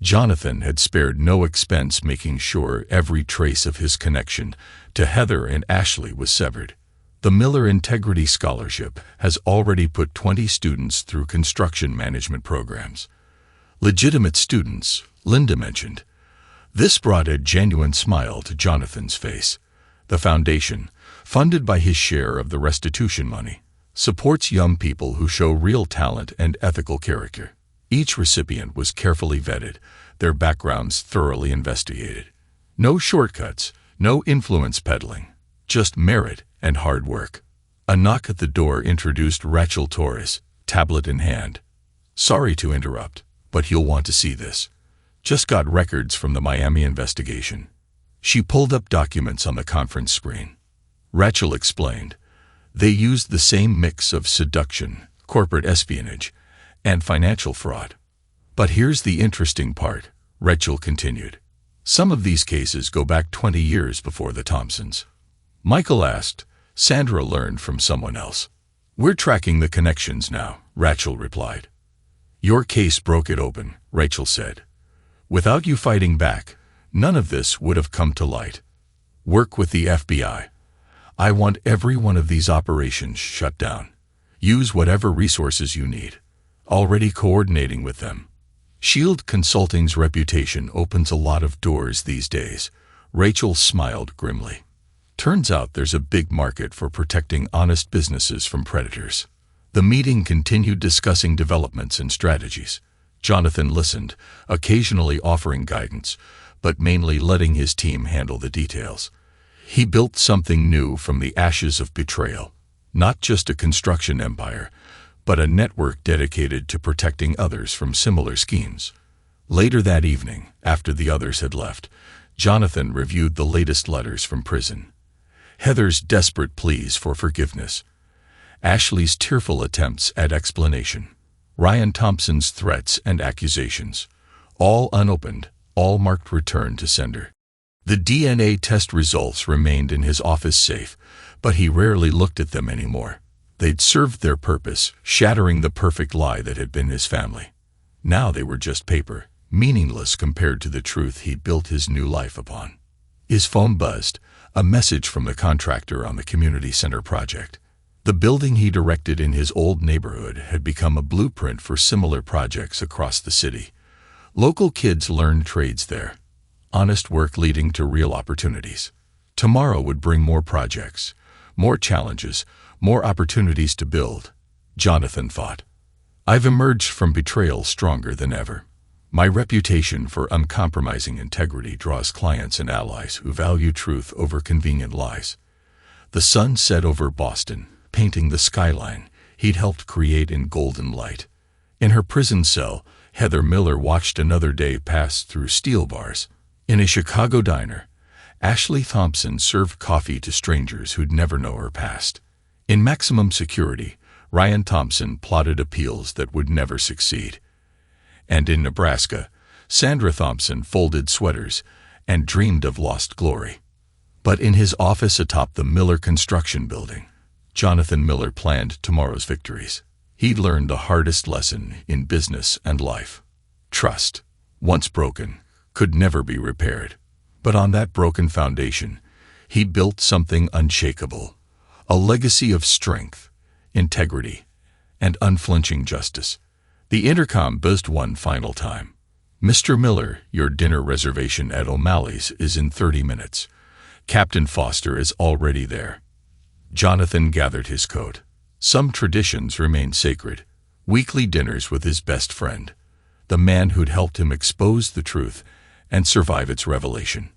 Jonathan had spared no expense making sure every trace of his connection to Heather and Ashley was severed. The Miller Integrity Scholarship has already put 20 students through construction management programs. Legitimate students, Linda mentioned. This brought a genuine smile to Jonathan's face. The foundation, funded by his share of the restitution money, supports young people who show real talent and ethical character. Each recipient was carefully vetted, their backgrounds thoroughly investigated. No shortcuts, no influence peddling, just merit and hard work. A knock at the door introduced Rachel Torres, tablet in hand. Sorry to interrupt, but you'll want to see this. Just got records from the Miami investigation. She pulled up documents on the conference screen. Rachel explained. They used the same mix of seduction, corporate espionage, and financial fraud. But here's the interesting part, Rachel continued. Some of these cases go back 20 years before the Thompsons. Michael asked. Sandra learned from someone else. We're tracking the connections now, Rachel replied. Your case broke it open, Rachel said. Without you fighting back, none of this would have come to light. Work with the FBI. I want every one of these operations shut down. Use whatever resources you need. Already coordinating with them. Shield Consulting's reputation opens a lot of doors these days. Rachel smiled grimly. Turns out there's a big market for protecting honest businesses from predators. The meeting continued discussing developments and strategies. Jonathan listened, occasionally offering guidance, but mainly letting his team handle the details. He built something new from the ashes of betrayal. Not just a construction empire, but a network dedicated to protecting others from similar schemes. Later that evening, after the others had left, Jonathan reviewed the latest letters from prison. Heather's desperate pleas for forgiveness. Ashley's tearful attempts at explanation. Ryan Thompson's threats and accusations. All unopened, all marked return to sender. The DNA test results remained in his office safe, but he rarely looked at them anymore. They'd served their purpose, shattering the perfect lie that had been his family. Now they were just paper, meaningless compared to the truth he'd built his new life upon. His phone buzzed, a message from the contractor on the community center project. The building he directed in his old neighborhood had become a blueprint for similar projects across the city. Local kids learned trades there, honest work leading to real opportunities. Tomorrow would bring more projects, more challenges, more opportunities to build, Jonathan thought. I've emerged from betrayal stronger than ever. My reputation for uncompromising integrity draws clients and allies who value truth over convenient lies. The sun set over Boston, painting the skyline he'd helped create in golden light. In her prison cell, Heather Miller watched another day pass through steel bars. In a Chicago diner, Ashley Thompson served coffee to strangers who'd never know her past. In maximum security, Ryan Thompson plotted appeals that would never succeed. And in Nebraska, Sandra Thompson folded sweaters and dreamed of lost glory. But in his office atop the Miller construction building, Jonathan Miller planned tomorrow's victories. He'd learned the hardest lesson in business and life. Trust, once broken, could never be repaired. But on that broken foundation, he built something unshakable, a legacy of strength, integrity, and unflinching justice. The intercom buzzed one final time. Mr. Miller, your dinner reservation at O'Malley's is in 30 minutes. Captain Foster is already there. Jonathan gathered his coat. Some traditions remained sacred. Weekly dinners with his best friend, the man who'd helped him expose the truth and survive its revelation.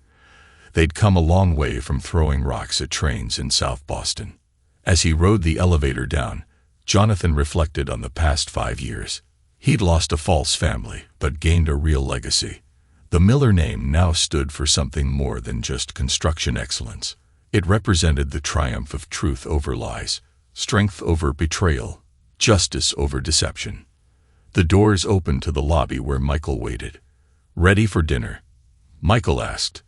They'd come a long way from throwing rocks at trains in South Boston. As he rode the elevator down, Jonathan reflected on the past 5 years. He'd lost a false family, but gained a real legacy. The Miller name now stood for something more than just construction excellence. It represented the triumph of truth over lies, strength over betrayal, justice over deception. The doors opened to the lobby where Michael waited. "Ready for dinner?" Michael asked.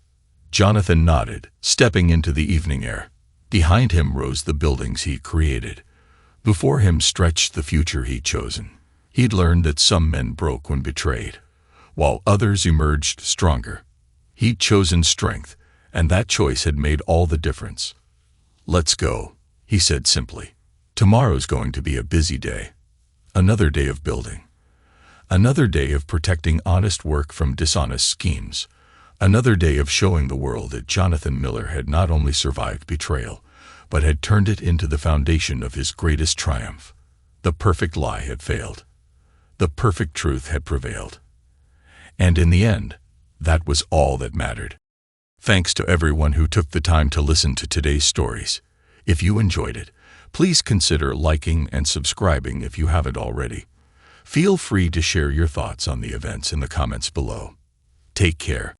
Jonathan nodded, stepping into the evening air. Behind him rose the buildings he'd created. Before him stretched the future he'd chosen. He'd learned that some men broke when betrayed, while others emerged stronger. He'd chosen strength, and that choice had made all the difference. "Let's go," he said simply. "Tomorrow's going to be a busy day. Another day of building. Another day of protecting honest work from dishonest schemes. Another day of showing the world that Jonathan Miller had not only survived betrayal, but had turned it into the foundation of his greatest triumph. The perfect lie had failed. The perfect truth had prevailed. And in the end, that was all that mattered." Thanks to everyone who took the time to listen to today's stories. If you enjoyed it, please consider liking and subscribing if you haven't already. Feel free to share your thoughts on the events in the comments below. Take care.